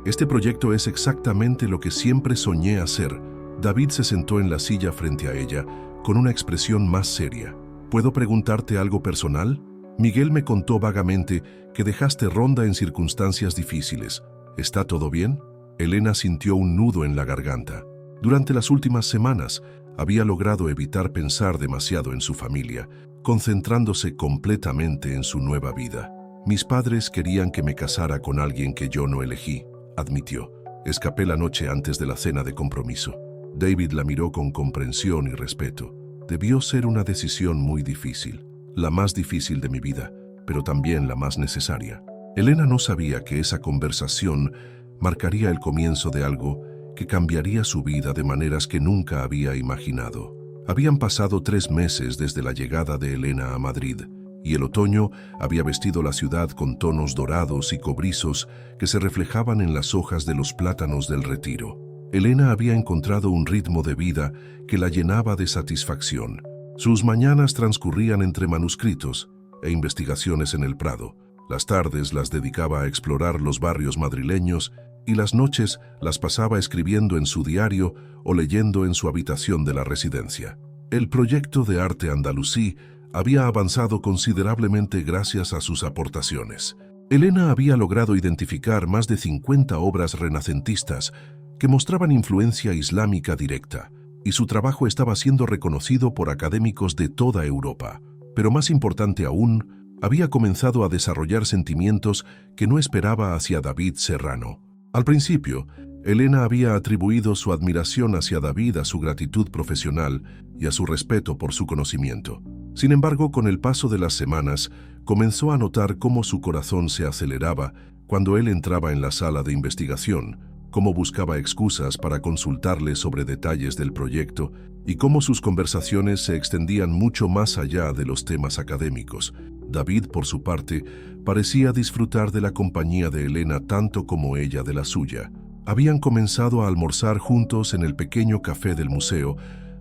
Este proyecto es exactamente lo que siempre soñé hacer. David se sentó en la silla frente a ella, con una expresión más seria. ¿Puedo preguntarte algo personal? Miguel me contó vagamente que dejaste Ronda en circunstancias difíciles. ¿Está todo bien? Elena sintió un nudo en la garganta. Durante las últimas semanas, había logrado evitar pensar demasiado en su familia, concentrándose completamente en su nueva vida. Mis padres querían que me casara con alguien que yo no elegí, admitió. Escapé la noche antes de la cena de compromiso. David la miró con comprensión y respeto. Debió ser una decisión muy difícil, la más difícil de mi vida, pero también la más necesaria. Elena no sabía que esa conversación marcaría el comienzo de algo que cambiaría su vida de maneras que nunca había imaginado. Habían pasado 3 meses desde la llegada de Elena a Madrid, y el otoño había vestido la ciudad con tonos dorados y cobrizos que se reflejaban en las hojas de los plátanos del Retiro. Elena había encontrado un ritmo de vida que la llenaba de satisfacción. Sus mañanas transcurrían entre manuscritos e investigaciones en el Prado. Las tardes las dedicaba a explorar los barrios madrileños y las noches las pasaba escribiendo en su diario o leyendo en su habitación de la residencia. El proyecto de arte andalusí había avanzado considerablemente gracias a sus aportaciones. Elena había logrado identificar más de 50 obras renacentistas que mostraban influencia islámica directa, y su trabajo estaba siendo reconocido por académicos de toda Europa. Pero más importante aún, había comenzado a desarrollar sentimientos que no esperaba hacia David Serrano. Al principio, Elena había atribuido su admiración hacia David a su gratitud profesional y a su respeto por su conocimiento. Sin embargo, con el paso de las semanas, comenzó a notar cómo su corazón se aceleraba cuando él entraba en la sala de investigación, cómo buscaba excusas para consultarle sobre detalles del proyecto y cómo sus conversaciones se extendían mucho más allá de los temas académicos. David, por su parte, parecía disfrutar de la compañía de Elena tanto como ella de la suya. Habían comenzado a almorzar juntos en el pequeño café del museo,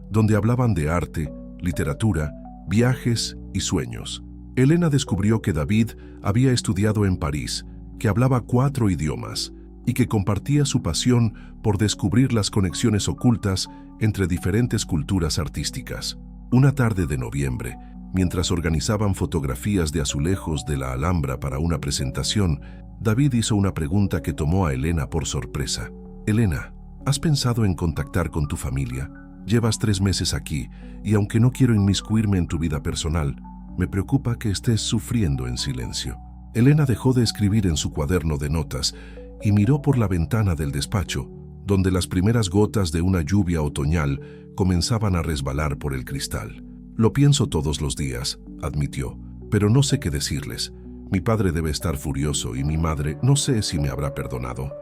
donde hablaban de arte, literatura, viajes y sueños. Elena descubrió que David había estudiado en París, que hablaba 4 idiomas y que compartía su pasión por descubrir las conexiones ocultas entre diferentes culturas artísticas. Una tarde de noviembre, mientras organizaban fotografías de azulejos de la Alhambra para una presentación, David hizo una pregunta que tomó a Elena por sorpresa. Elena, ¿has pensado en contactar con tu familia? Llevas 3 meses aquí y aunque no quiero inmiscuirme en tu vida personal, me preocupa que estés sufriendo en silencio. Elena dejó de escribir en su cuaderno de notas y miró por la ventana del despacho, donde las primeras gotas de una lluvia otoñal comenzaban a resbalar por el cristal. Lo pienso todos los días, admitió, pero no sé qué decirles. Mi padre debe estar furioso y mi madre no sé si me habrá perdonado.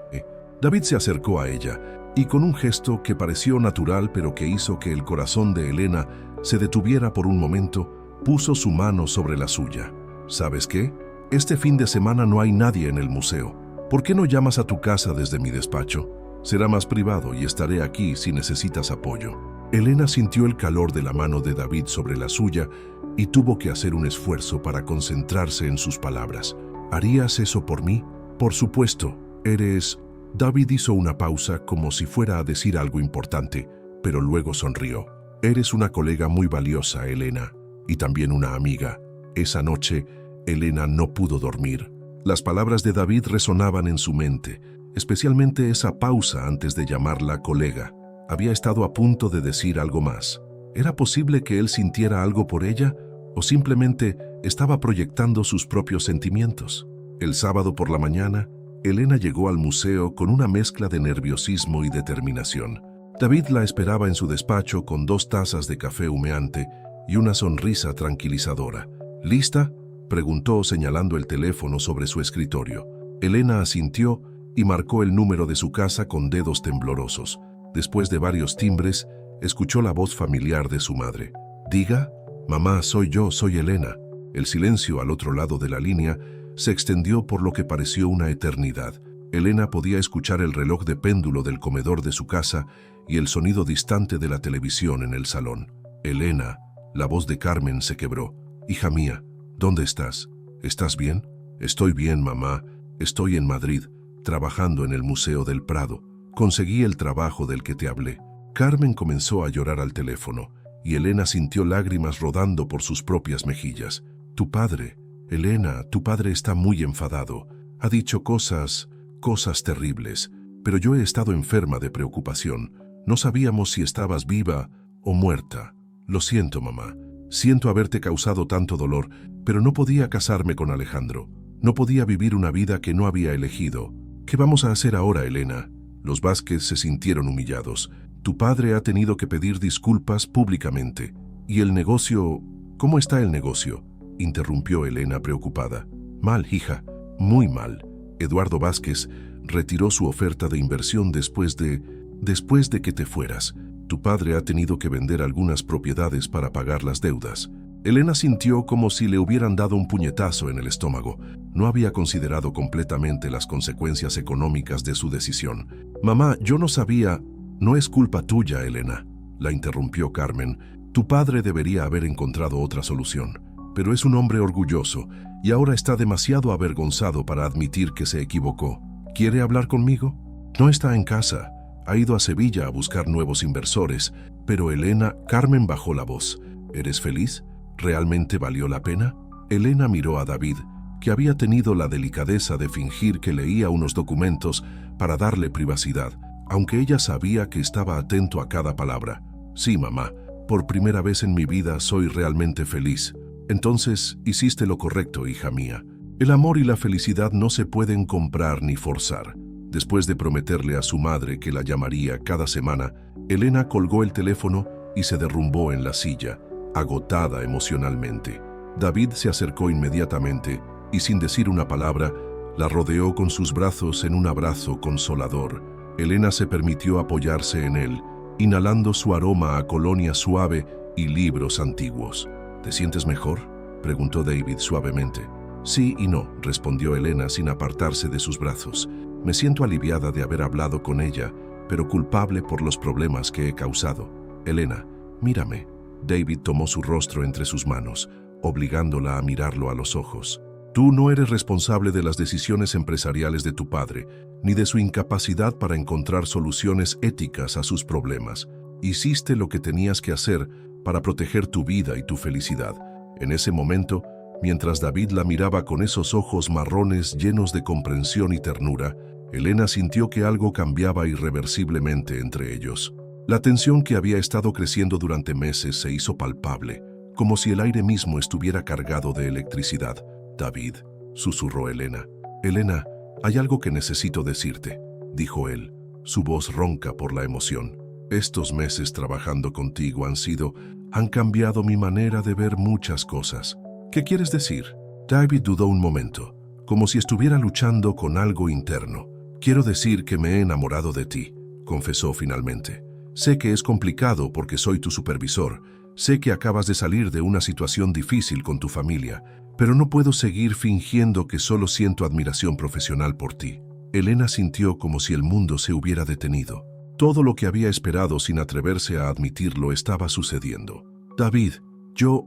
David se acercó a ella y con un gesto que pareció natural pero que hizo que el corazón de Elena se detuviera por un momento, puso su mano sobre la suya. ¿Sabes qué? Este fin de semana no hay nadie en el museo. ¿Por qué no llamas a tu casa desde mi despacho? Será más privado y estaré aquí si necesitas apoyo. Elena sintió el calor de la mano de David sobre la suya y tuvo que hacer un esfuerzo para concentrarse en sus palabras. ¿Harías eso por mí? Por supuesto. David hizo una pausa como si fuera a decir algo importante, pero luego sonrió. Eres una colega muy valiosa, Elena, y también una amiga. Esa noche, Elena no pudo dormir. Las palabras de David resonaban en su mente, especialmente esa pausa antes de llamarla colega. Había estado a punto de decir algo más. ¿Era posible que él sintiera algo por ella o simplemente estaba proyectando sus propios sentimientos? El sábado por la mañana, Elena llegó al museo con una mezcla de nerviosismo y determinación. David la esperaba en su despacho con 2 tazas de café humeante y una sonrisa tranquilizadora. ¿Lista?, preguntó señalando el teléfono sobre su escritorio. Elena asintió y marcó el número de su casa con dedos temblorosos. Después de varios timbres, escuchó la voz familiar de su madre. «Diga, mamá, soy Elena». El silencio al otro lado de la línea se extendió por lo que pareció una eternidad. Elena podía escuchar el reloj de péndulo del comedor de su casa y el sonido distante de la televisión en el salón. «Elena», la voz de Carmen se quebró. «Hija mía, ¿dónde estás? ¿Estás bien?» «Estoy bien, mamá. Estoy en Madrid, trabajando en el Museo del Prado. Conseguí el trabajo del que te hablé». Carmen comenzó a llorar al teléfono y Elena sintió lágrimas rodando por sus propias mejillas. «Tu padre, Elena, tu padre está muy enfadado. Ha dicho cosas terribles, pero yo he estado enferma de preocupación. No sabíamos si estabas viva o muerta. Lo siento, mamá. Siento haberte causado tanto dolor, pero no podía casarme con Alejandro. No podía vivir una vida que no había elegido. ¿Qué vamos a hacer ahora, Elena?» Los Vázquez se sintieron humillados. «Tu padre ha tenido que pedir disculpas públicamente. ¿Y el negocio? ¿Cómo está el negocio?», interrumpió Elena preocupada. «Mal, hija, muy mal. Eduardo Vázquez retiró su oferta de inversión después de que te fueras. Tu padre ha tenido que vender algunas propiedades para pagar las deudas». Elena sintió como si le hubieran dado un puñetazo en el estómago. No había considerado completamente las consecuencias económicas de su decisión. «Mamá, yo no sabía». «No es culpa tuya, Elena», la interrumpió Carmen. «Tu padre debería haber encontrado otra solución. Pero es un hombre orgulloso y ahora está demasiado avergonzado para admitir que se equivocó. ¿Quiere hablar conmigo?» «No está en casa. Ha ido a Sevilla a buscar nuevos inversores». «Pero Elena», Carmen bajó la voz. «¿Eres feliz? ¿Realmente valió la pena?». Elena miró a David, que había tenido la delicadeza de fingir que leía unos documentos para darle privacidad, aunque ella sabía que estaba atento a cada palabra. «Sí, mamá, por primera vez en mi vida soy realmente feliz». «Entonces hiciste lo correcto, hija mía. El amor y la felicidad no se pueden comprar ni forzar». Después de prometerle a su madre que la llamaría cada semana, Elena colgó el teléfono y se derrumbó en la silla, agotada emocionalmente. David se acercó inmediatamente y sin decir una palabra, la rodeó con sus brazos en un abrazo consolador. Elena se permitió apoyarse en él, inhalando su aroma a colonia suave y libros antiguos. «¿Te sientes mejor?», preguntó David suavemente. Sí y no, respondió Elena sin apartarse de sus brazos. Me siento aliviada de haber hablado con ella, pero culpable por los problemas que he causado. Elena, mírame. David tomó su rostro entre sus manos, obligándola a mirarlo a los ojos. Tú no eres responsable de las decisiones empresariales de tu padre, ni de su incapacidad para encontrar soluciones éticas a sus problemas. Hiciste lo que tenías que hacer para proteger tu vida y tu felicidad. En ese momento, mientras David la miraba con esos ojos marrones llenos de comprensión y ternura, Elena sintió que algo cambiaba irreversiblemente entre ellos. La tensión que había estado creciendo durante meses se hizo palpable, como si el aire mismo estuviera cargado de electricidad. David, susurró Elena. Elena, hay algo que necesito decirte, dijo él, su voz ronca por la emoción. Estos meses trabajando contigo han cambiado mi manera de ver muchas cosas. ¿Qué quieres decir? David dudó un momento, como si estuviera luchando con algo interno. Quiero decir que me he enamorado de ti, confesó finalmente. Sé que es complicado porque soy tu supervisor. Sé que acabas de salir de una situación difícil con tu familia, pero no puedo seguir fingiendo que solo siento admiración profesional por ti. Elena sintió como si el mundo se hubiera detenido. Todo lo que había esperado sin atreverse a admitirlo estaba sucediendo. David, yo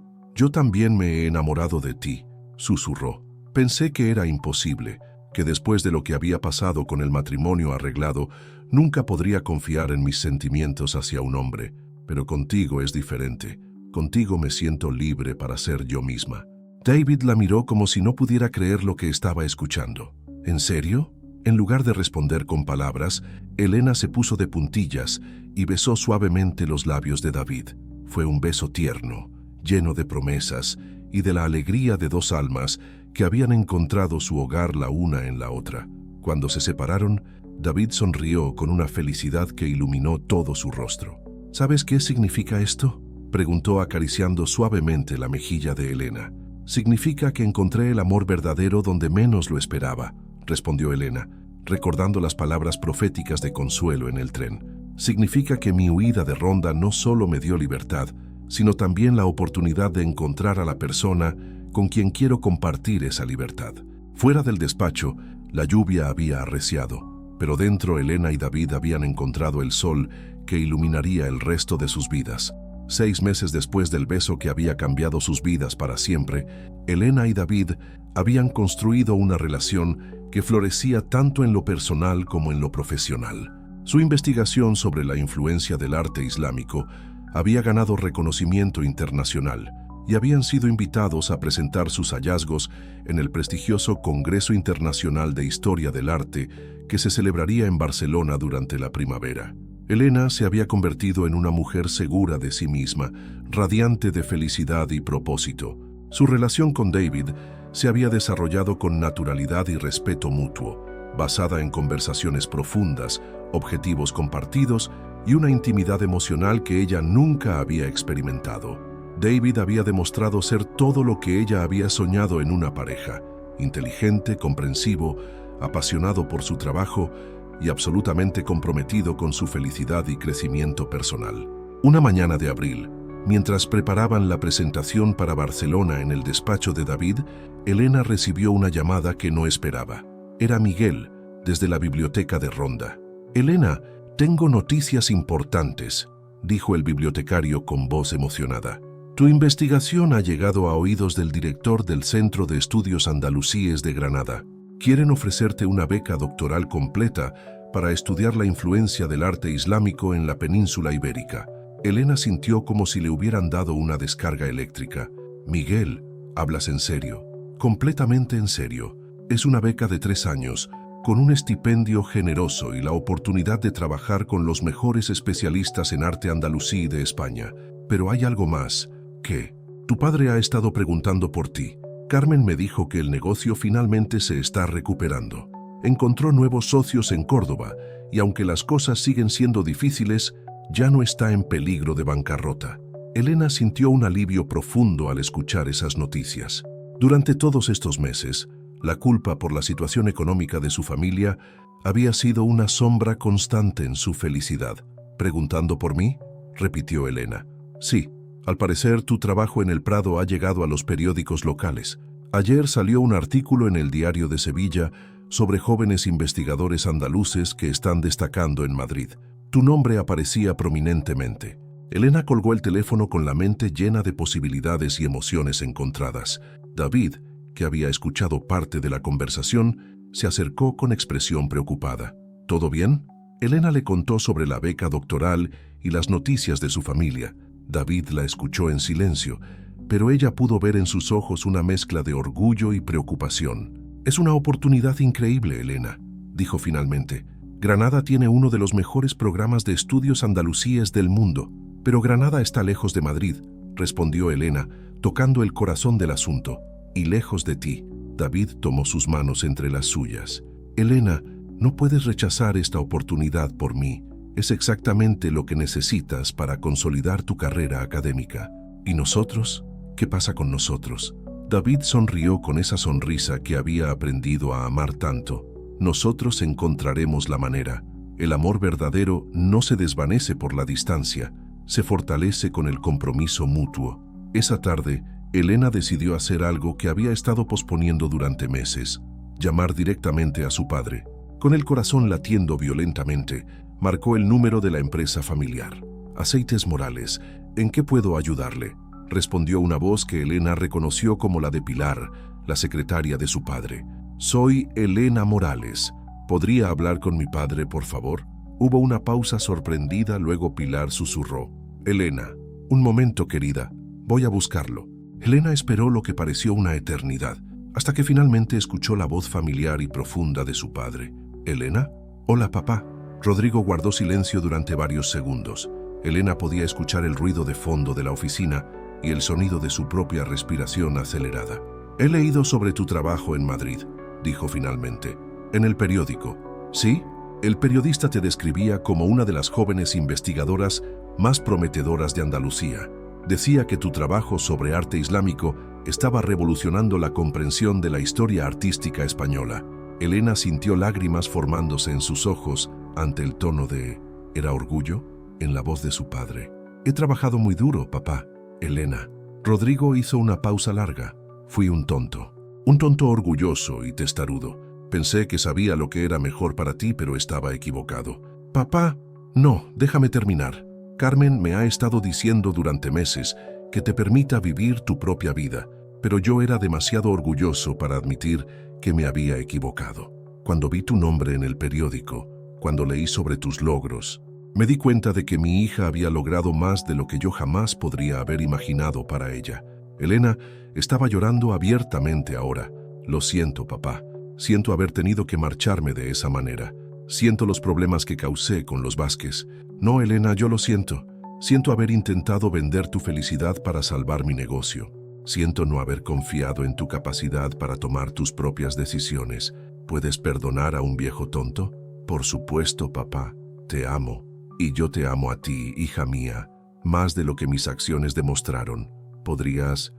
también me he enamorado de ti, susurró. Pensé que era imposible, que después de lo que había pasado con el matrimonio arreglado, nunca podría confiar en mis sentimientos hacia un hombre, pero contigo es diferente. Contigo me siento libre para ser yo misma. David la miró como si no pudiera creer lo que estaba escuchando. ¿En serio? En lugar de responder con palabras, Elena se puso de puntillas y besó suavemente los labios de David. Fue un beso tierno, lleno de promesas y de la alegría de dos almas que habían encontrado su hogar la una en la otra. Cuando se separaron, David sonrió con una felicidad que iluminó todo su rostro. ¿Sabes qué significa esto?, preguntó acariciando suavemente la mejilla de Elena. Significa que encontré el amor verdadero donde menos lo esperaba, respondió Elena, recordando las palabras proféticas de consuelo en el tren. Significa que mi huida de Ronda no solo me dio libertad, sino también la oportunidad de encontrar a la persona con quien quiero compartir esa libertad. Fuera del despacho, la lluvia había arreciado, pero dentro Elena y David habían encontrado el sol que iluminaría el resto de sus vidas. 6 meses después del beso que había cambiado sus vidas para siempre, Elena y David habían construido una relación que florecía tanto en lo personal como en lo profesional. Su investigación sobre la influencia del arte islámico había ganado reconocimiento internacional y habían sido invitados a presentar sus hallazgos en el prestigioso Congreso Internacional de Historia del Arte que se celebraría en Barcelona durante la primavera. Elena se había convertido en una mujer segura de sí misma, radiante de felicidad y propósito. Su relación con David se había desarrollado con naturalidad y respeto mutuo, basada en conversaciones profundas, objetivos compartidos y una intimidad emocional que ella nunca había experimentado. David había demostrado ser todo lo que ella había soñado en una pareja: inteligente, comprensivo, apasionado por su trabajo y absolutamente comprometido con su felicidad y crecimiento personal. Una mañana de abril, mientras preparaban la presentación para Barcelona en el despacho de David, Elena recibió una llamada que no esperaba. Era Miguel, desde la biblioteca de Ronda. «Elena, tengo noticias importantes», dijo el bibliotecario con voz emocionada. «Tu investigación ha llegado a oídos del director del Centro de Estudios Andalusíes de Granada. Quieren ofrecerte una beca doctoral completa para estudiar la influencia del arte islámico en la península ibérica». Elena sintió como si le hubieran dado una descarga eléctrica. «Miguel, ¿hablas en serio?» «Completamente en serio. Es una beca de 3 años, con un estipendio generoso y la oportunidad de trabajar con los mejores especialistas en arte andalusí de España. Pero hay algo más. ¿Qué? Tu padre ha estado preguntando por ti. Carmen me dijo que el negocio finalmente se está recuperando. Encontró nuevos socios en Córdoba y aunque las cosas siguen siendo difíciles, ya no está en peligro de bancarrota». Elena sintió un alivio profundo al escuchar esas noticias. Durante todos estos meses, la culpa por la situación económica de su familia había sido una sombra constante en su felicidad. «¿Preguntando por mí?», repitió Elena. «Sí, Al parecer, tu trabajo en el Prado ha llegado a los periódicos locales. Ayer salió un artículo en el Diario de Sevilla sobre jóvenes investigadores andaluces que están destacando en Madrid. Tu nombre aparecía prominentemente. Elena colgó el teléfono con la mente llena de posibilidades y emociones encontradas. David, que había escuchado parte de la conversación, se acercó con expresión preocupada. ¿Todo bien? Elena le contó sobre la beca doctoral y las noticias de su familia. David la escuchó en silencio, pero ella pudo ver en sus ojos una mezcla de orgullo y preocupación. «Es una oportunidad increíble, Elena», dijo finalmente. «Granada tiene uno de los mejores programas de estudios andalusíes del mundo, pero Granada está lejos de Madrid», respondió Elena, tocando el corazón del asunto. «Y lejos de ti». David tomó sus manos entre las suyas. «Elena, no puedes rechazar esta oportunidad por mí. Es exactamente lo que necesitas para consolidar tu carrera académica. ¿Y nosotros? ¿Qué pasa con nosotros?». David sonrió con esa sonrisa que había aprendido a amar tanto. «Nosotros encontraremos la manera. El amor verdadero no se desvanece por la distancia, se fortalece con el compromiso mutuo». Esa tarde, Elena decidió hacer algo que había estado posponiendo durante meses: llamar directamente a su padre. Con el corazón latiendo violentamente, marcó el número de la empresa familiar. «Aceites Morales, ¿en qué puedo ayudarle?», respondió una voz que Elena reconoció como la de Pilar, la secretaria de su padre. «Soy Elena Morales. ¿Podría hablar con mi padre, por favor?». Hubo una pausa sorprendida, luego Pilar susurró: «Elena, un momento, querida. Voy a buscarlo». Elena esperó lo que pareció una eternidad, hasta que finalmente escuchó la voz familiar y profunda de su padre. «¿Elena? Hola, papá». Rodrigo guardó silencio durante varios segundos. Elena podía escuchar el ruido de fondo de la oficina y el sonido de su propia respiración acelerada. «He leído sobre tu trabajo en Madrid», dijo finalmente. «¿En el periódico?». «Sí». El periodista te describía como una de las jóvenes investigadoras más prometedoras de Andalucía. Decía que tu trabajo sobre arte islámico estaba revolucionando la comprensión de la historia artística española. Elena sintió lágrimas formándose en sus ojos ante el tono de ¿era orgullo?, en la voz de su padre. «He trabajado muy duro, papá». «Elena». Rodrigo hizo una pausa larga. «Fui un tonto orgulloso y testarudo. Pensé que sabía lo que era mejor para ti, pero estaba equivocado». «Papá». «No, déjame terminar. Carmen me ha estado diciendo durante meses que te permita vivir tu propia vida, pero yo era demasiado orgulloso para admitir que me había equivocado. Cuando vi tu nombre en el periódico, cuando leí sobre tus logros, me di cuenta de que mi hija había logrado más de lo que yo jamás podría haber imaginado para ella». Elena estaba llorando abiertamente ahora. «Lo siento, papá. Siento haber tenido que marcharme de esa manera. Siento los problemas que causé con los Vázquez». «No, Elena, yo lo siento. Siento haber intentado vender tu felicidad para salvar mi negocio. Siento no haber confiado en tu capacidad para tomar tus propias decisiones. ¿Puedes perdonar a un viejo tonto?». «Por supuesto, papá. Te amo. Y yo te amo a ti, hija mía, más de lo que mis acciones demostraron. ¿Podrías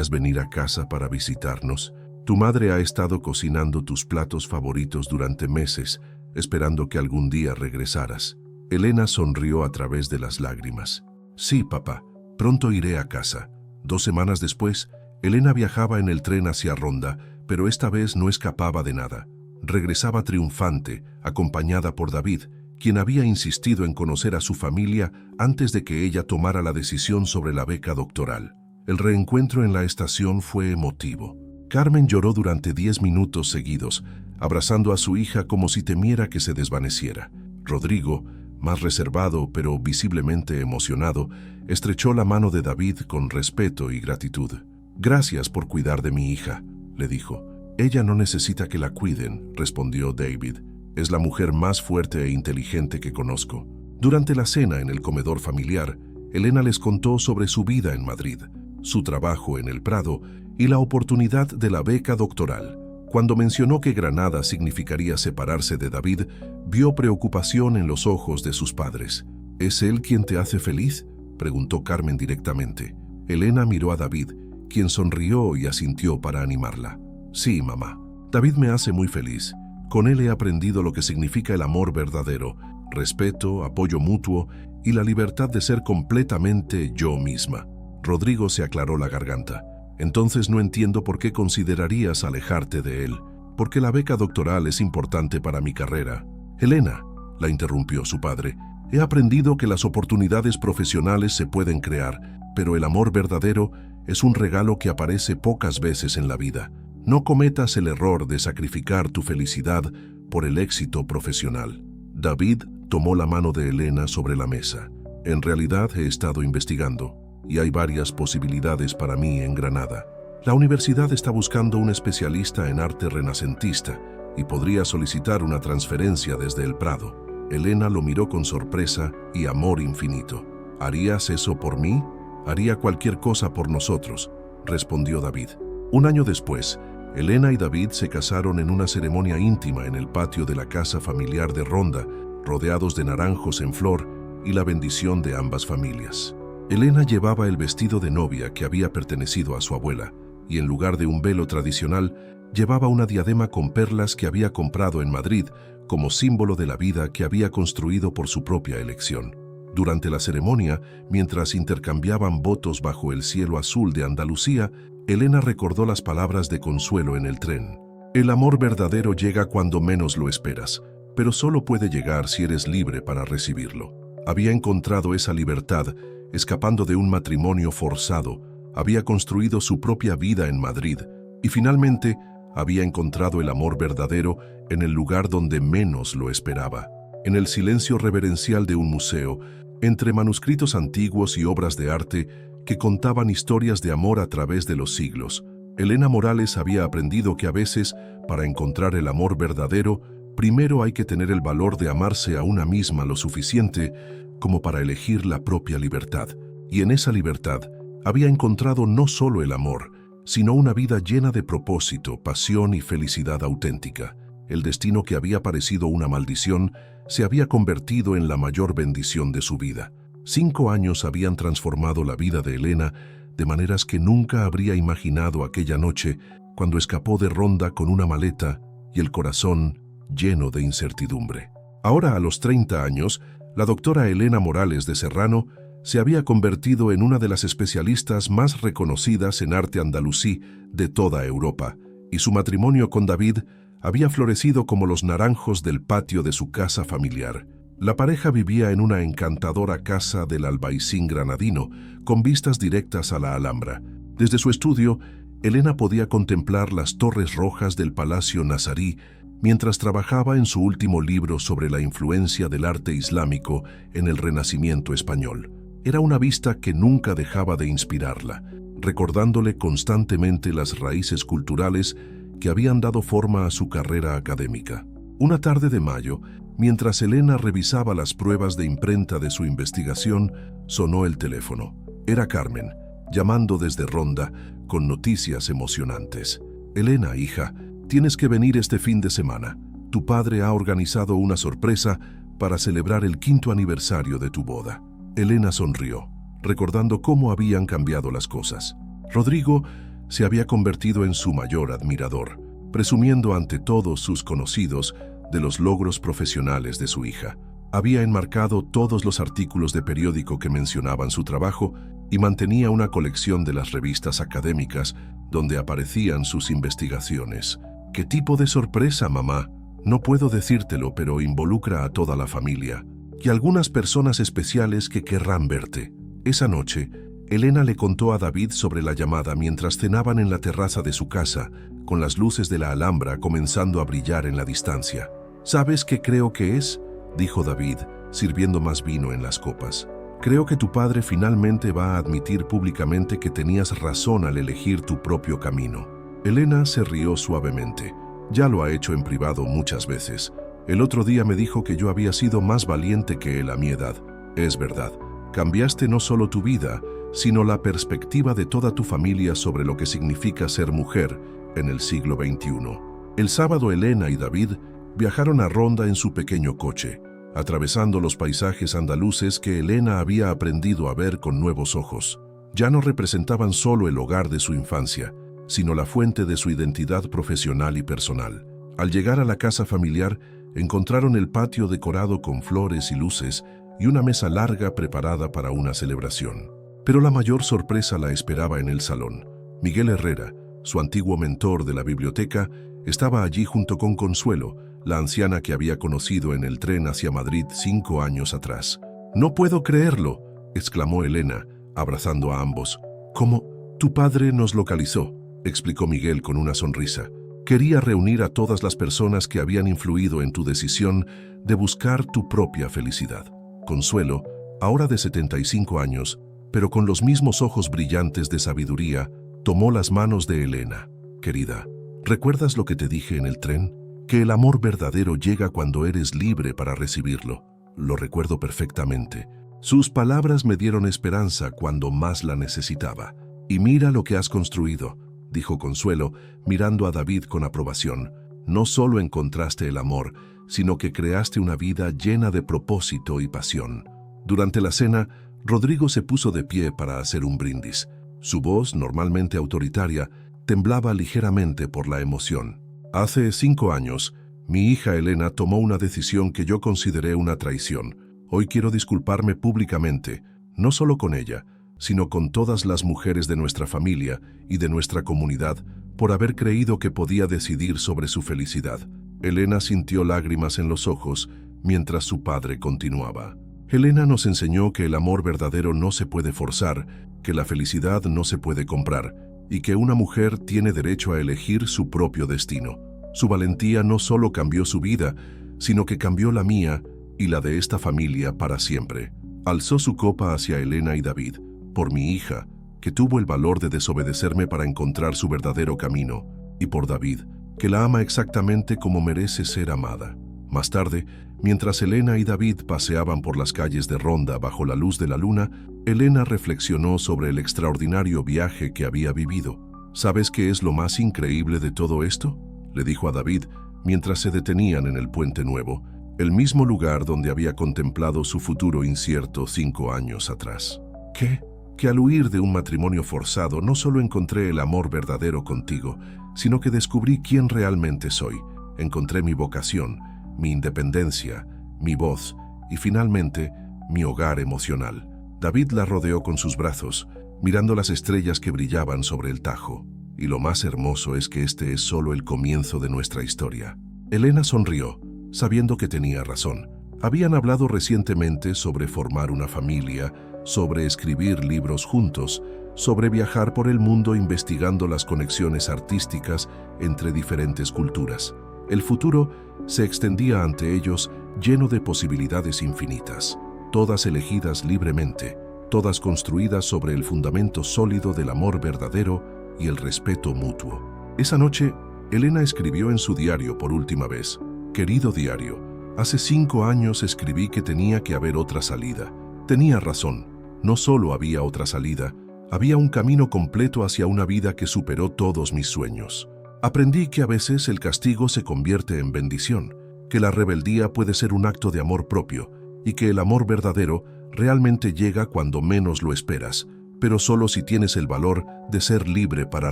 venir a casa para visitarnos? Tu madre ha estado cocinando tus platos favoritos durante meses, esperando que algún día regresaras». Elena sonrió a través de las lágrimas. «Sí, papá. Pronto iré a casa». 2 semanas después, Elena viajaba en el tren hacia Ronda, pero esta vez no escapaba de nada. Regresaba triunfante, acompañada por David, quien había insistido en conocer a su familia antes de que ella tomara la decisión sobre la beca doctoral. El reencuentro en la estación fue emotivo. Carmen lloró durante 10 minutos seguidos, abrazando a su hija como si temiera que se desvaneciera. Rodrigo, más reservado pero visiblemente emocionado, estrechó la mano de David con respeto y gratitud. «Gracias por cuidar de mi hija», le dijo. «Ella no necesita que la cuiden», respondió David. «Es la mujer más fuerte e inteligente que conozco». Durante la cena en el comedor familiar, Elena les contó sobre su vida en Madrid, su trabajo en el Prado y la oportunidad de la beca doctoral. Cuando mencionó que Granada significaría separarse de David, vio preocupación en los ojos de sus padres. «¿Es él quien te hace feliz?», preguntó Carmen directamente. Elena miró a David, quien sonrió y asintió para animarla. «Sí, mamá. David me hace muy feliz. Con él he aprendido lo que significa el amor verdadero, respeto, apoyo mutuo y la libertad de ser completamente yo misma». Rodrigo se aclaró la garganta. Entonces no entiendo por qué considerarías alejarte de él. Porque la beca doctoral es importante para mi carrera. Elena, la interrumpió su padre, he aprendido que las oportunidades profesionales se pueden crear, pero el amor verdadero es un regalo que aparece pocas veces en la vida. No cometas el error de sacrificar tu felicidad por el éxito profesional. David tomó la mano de Elena sobre la mesa. En realidad he estado investigando y hay varias posibilidades para mí en Granada. La universidad está buscando un especialista en arte renacentista y podría solicitar una transferencia desde el Prado. Elena lo miró con sorpresa y amor infinito. ¿Harías eso por mí? Haría cualquier cosa por nosotros, respondió David. Un año después, Elena y David se casaron en una ceremonia íntima en el patio de la casa familiar de Ronda, rodeados de naranjos en flor y la bendición de ambas familias. Elena llevaba el vestido de novia que había pertenecido a su abuela, y en lugar de un velo tradicional, llevaba una diadema con perlas que había comprado en Madrid como símbolo de la vida que había construido por su propia elección. Durante la ceremonia, mientras intercambiaban votos bajo el cielo azul de Andalucía, Elena recordó las palabras de Consuelo en el tren. El amor verdadero llega cuando menos lo esperas, pero solo puede llegar si eres libre para recibirlo. Había encontrado esa libertad escapando de un matrimonio forzado, había construido su propia vida en Madrid y finalmente había encontrado el amor verdadero en el lugar donde menos lo esperaba. En el silencio reverencial de un museo, entre manuscritos antiguos y obras de arte que contaban historias de amor a través de los siglos, Elena Morales había aprendido que a veces, para encontrar el amor verdadero, primero hay que tener el valor de amarse a una misma lo suficiente como para elegir la propia libertad. Y en esa libertad había encontrado no solo el amor, sino una vida llena de propósito, pasión y felicidad auténtica. El destino que había parecido una maldición se había convertido en la mayor bendición de su vida. 5 años habían transformado la vida de Elena de maneras que nunca habría imaginado aquella noche cuando escapó de Ronda con una maleta y el corazón lleno de incertidumbre. Ahora, a los 30 años, la doctora Elena Morales de Serrano se había convertido en una de las especialistas más reconocidas en arte andalusí de toda Europa, y su matrimonio con David había florecido como los naranjos del patio de su casa familiar. La pareja vivía en una encantadora casa del Albaicín granadino, con vistas directas a la Alhambra. Desde su estudio, Elena podía contemplar las torres rojas del Palacio Nazarí mientras trabajaba en su último libro sobre la influencia del arte islámico en el Renacimiento español. Era una vista que nunca dejaba de inspirarla, recordándole constantemente las raíces culturales que habían dado forma a su carrera académica. Una tarde de mayo, mientras Elena revisaba las pruebas de imprenta de su investigación, sonó el teléfono. Era Carmen, llamando desde Ronda con noticias emocionantes. Elena, hija, tienes que venir este fin de semana. Tu padre ha organizado una sorpresa para celebrar el 5º aniversario de tu boda. Elena sonrió, recordando cómo habían cambiado las cosas. Rodrigo se había convertido en su mayor admirador, presumiendo ante todos sus conocidos de los logros profesionales de su hija. Había enmarcado todos los artículos de periódico que mencionaban su trabajo y mantenía una colección de las revistas académicas donde aparecían sus investigaciones. ¿Qué tipo de sorpresa, mamá? No puedo decírtelo, pero involucra a toda la familia y algunas personas especiales que querrán verte. Esa noche, Elena le contó a David sobre la llamada mientras cenaban en la terraza de su casa, con las luces de la Alhambra comenzando a brillar en la distancia. ¿Sabes qué creo que es?, dijo David, sirviendo más vino en las copas. Creo que tu padre finalmente va a admitir públicamente que tenías razón al elegir tu propio camino. Elena se rió suavemente. Ya lo ha hecho en privado muchas veces. El otro día me dijo que yo había sido más valiente que él a mi edad. Es verdad, cambiaste no solo tu vida, sino la perspectiva de toda tu familia sobre lo que significa ser mujer en el siglo XXI. El sábado Elena y David viajaron a Ronda en su pequeño coche, atravesando los paisajes andaluces que Elena había aprendido a ver con nuevos ojos. Ya no representaban solo el hogar de su infancia, sino la fuente de su identidad profesional y personal. Al llegar a la casa familiar, encontraron el patio decorado con flores y luces y una mesa larga preparada para una celebración. Pero la mayor sorpresa la esperaba en el salón. Miguel Herrera, su antiguo mentor de la biblioteca, estaba allí junto con Consuelo, la anciana que había conocido en el tren hacia Madrid 5 años atrás. «No puedo creerlo», exclamó Elena, abrazando a ambos. «¿Cómo? Tu padre nos localizó», explicó Miguel con una sonrisa. «Quería reunir a todas las personas que habían influido en tu decisión de buscar tu propia felicidad». Consuelo, ahora de 75 años, pero con los mismos ojos brillantes de sabiduría, tomó las manos de Elena. «Querida, ¿recuerdas lo que te dije en el tren? Que el amor verdadero llega cuando eres libre para recibirlo». «Lo recuerdo perfectamente. Sus palabras me dieron esperanza cuando más la necesitaba. Y mira lo que has construido», dijo Consuelo, mirando a David con aprobación. «No solo encontraste el amor, sino que creaste una vida llena de propósito y pasión». Durante la cena, Rodrigo se puso de pie para hacer un brindis. Su voz, normalmente autoritaria, temblaba ligeramente por la emoción. «Hace 5 años, mi hija Elena tomó una decisión que yo consideré una traición. Hoy quiero disculparme públicamente, no solo con ella, sino con todas las mujeres de nuestra familia y de nuestra comunidad, por haber creído que podía decidir sobre su felicidad». Elena sintió lágrimas en los ojos mientras su padre continuaba. «Elena nos enseñó que el amor verdadero no se puede forzar, que la felicidad no se puede comprar, y que una mujer tiene derecho a elegir su propio destino. Su valentía no solo cambió su vida, sino que cambió la mía y la de esta familia para siempre». Alzó su copa hacia Elena y David. «Por mi hija, que tuvo el valor de desobedecerme para encontrar su verdadero camino, y por David, que la ama exactamente como merece ser amada». Más tarde, mientras Elena y David paseaban por las calles de Ronda bajo la luz de la luna, Elena reflexionó sobre el extraordinario viaje que había vivido. «¿Sabes qué es lo más increíble de todo esto?», le dijo a David mientras se detenían en el Puente Nuevo, el mismo lugar donde había contemplado su futuro incierto 5 años atrás. «¿Qué? Que al huir de un matrimonio forzado no solo encontré el amor verdadero contigo, sino que descubrí quién realmente soy. Encontré mi vocación, mi independencia, mi voz y finalmente mi hogar emocional». David la rodeó con sus brazos, mirando las estrellas que brillaban sobre el Tajo. «Y lo más hermoso es que este es solo el comienzo de nuestra historia». Elena sonrió, sabiendo que tenía razón. Habían hablado recientemente sobre formar una familia, sobre escribir libros juntos, sobre viajar por el mundo investigando las conexiones artísticas entre diferentes culturas. El futuro se extendía ante ellos lleno de posibilidades infinitas, todas elegidas libremente, todas construidas sobre el fundamento sólido del amor verdadero y el respeto mutuo. Esa noche, Elena escribió en su diario por última vez: «Querido diario, hace 5 años escribí que tenía que haber otra salida. Tenía razón, no solo había otra salida, había un camino completo hacia una vida que superó todos mis sueños. Aprendí que a veces el castigo se convierte en bendición, que la rebeldía puede ser un acto de amor propio y que el amor verdadero realmente llega cuando menos lo esperas, pero solo si tienes el valor de ser libre para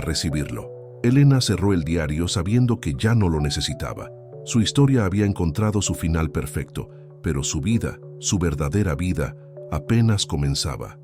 recibirlo». Elena cerró el diario sabiendo que ya no lo necesitaba. Su historia había encontrado su final perfecto, pero su vida, su verdadera vida, apenas comenzaba.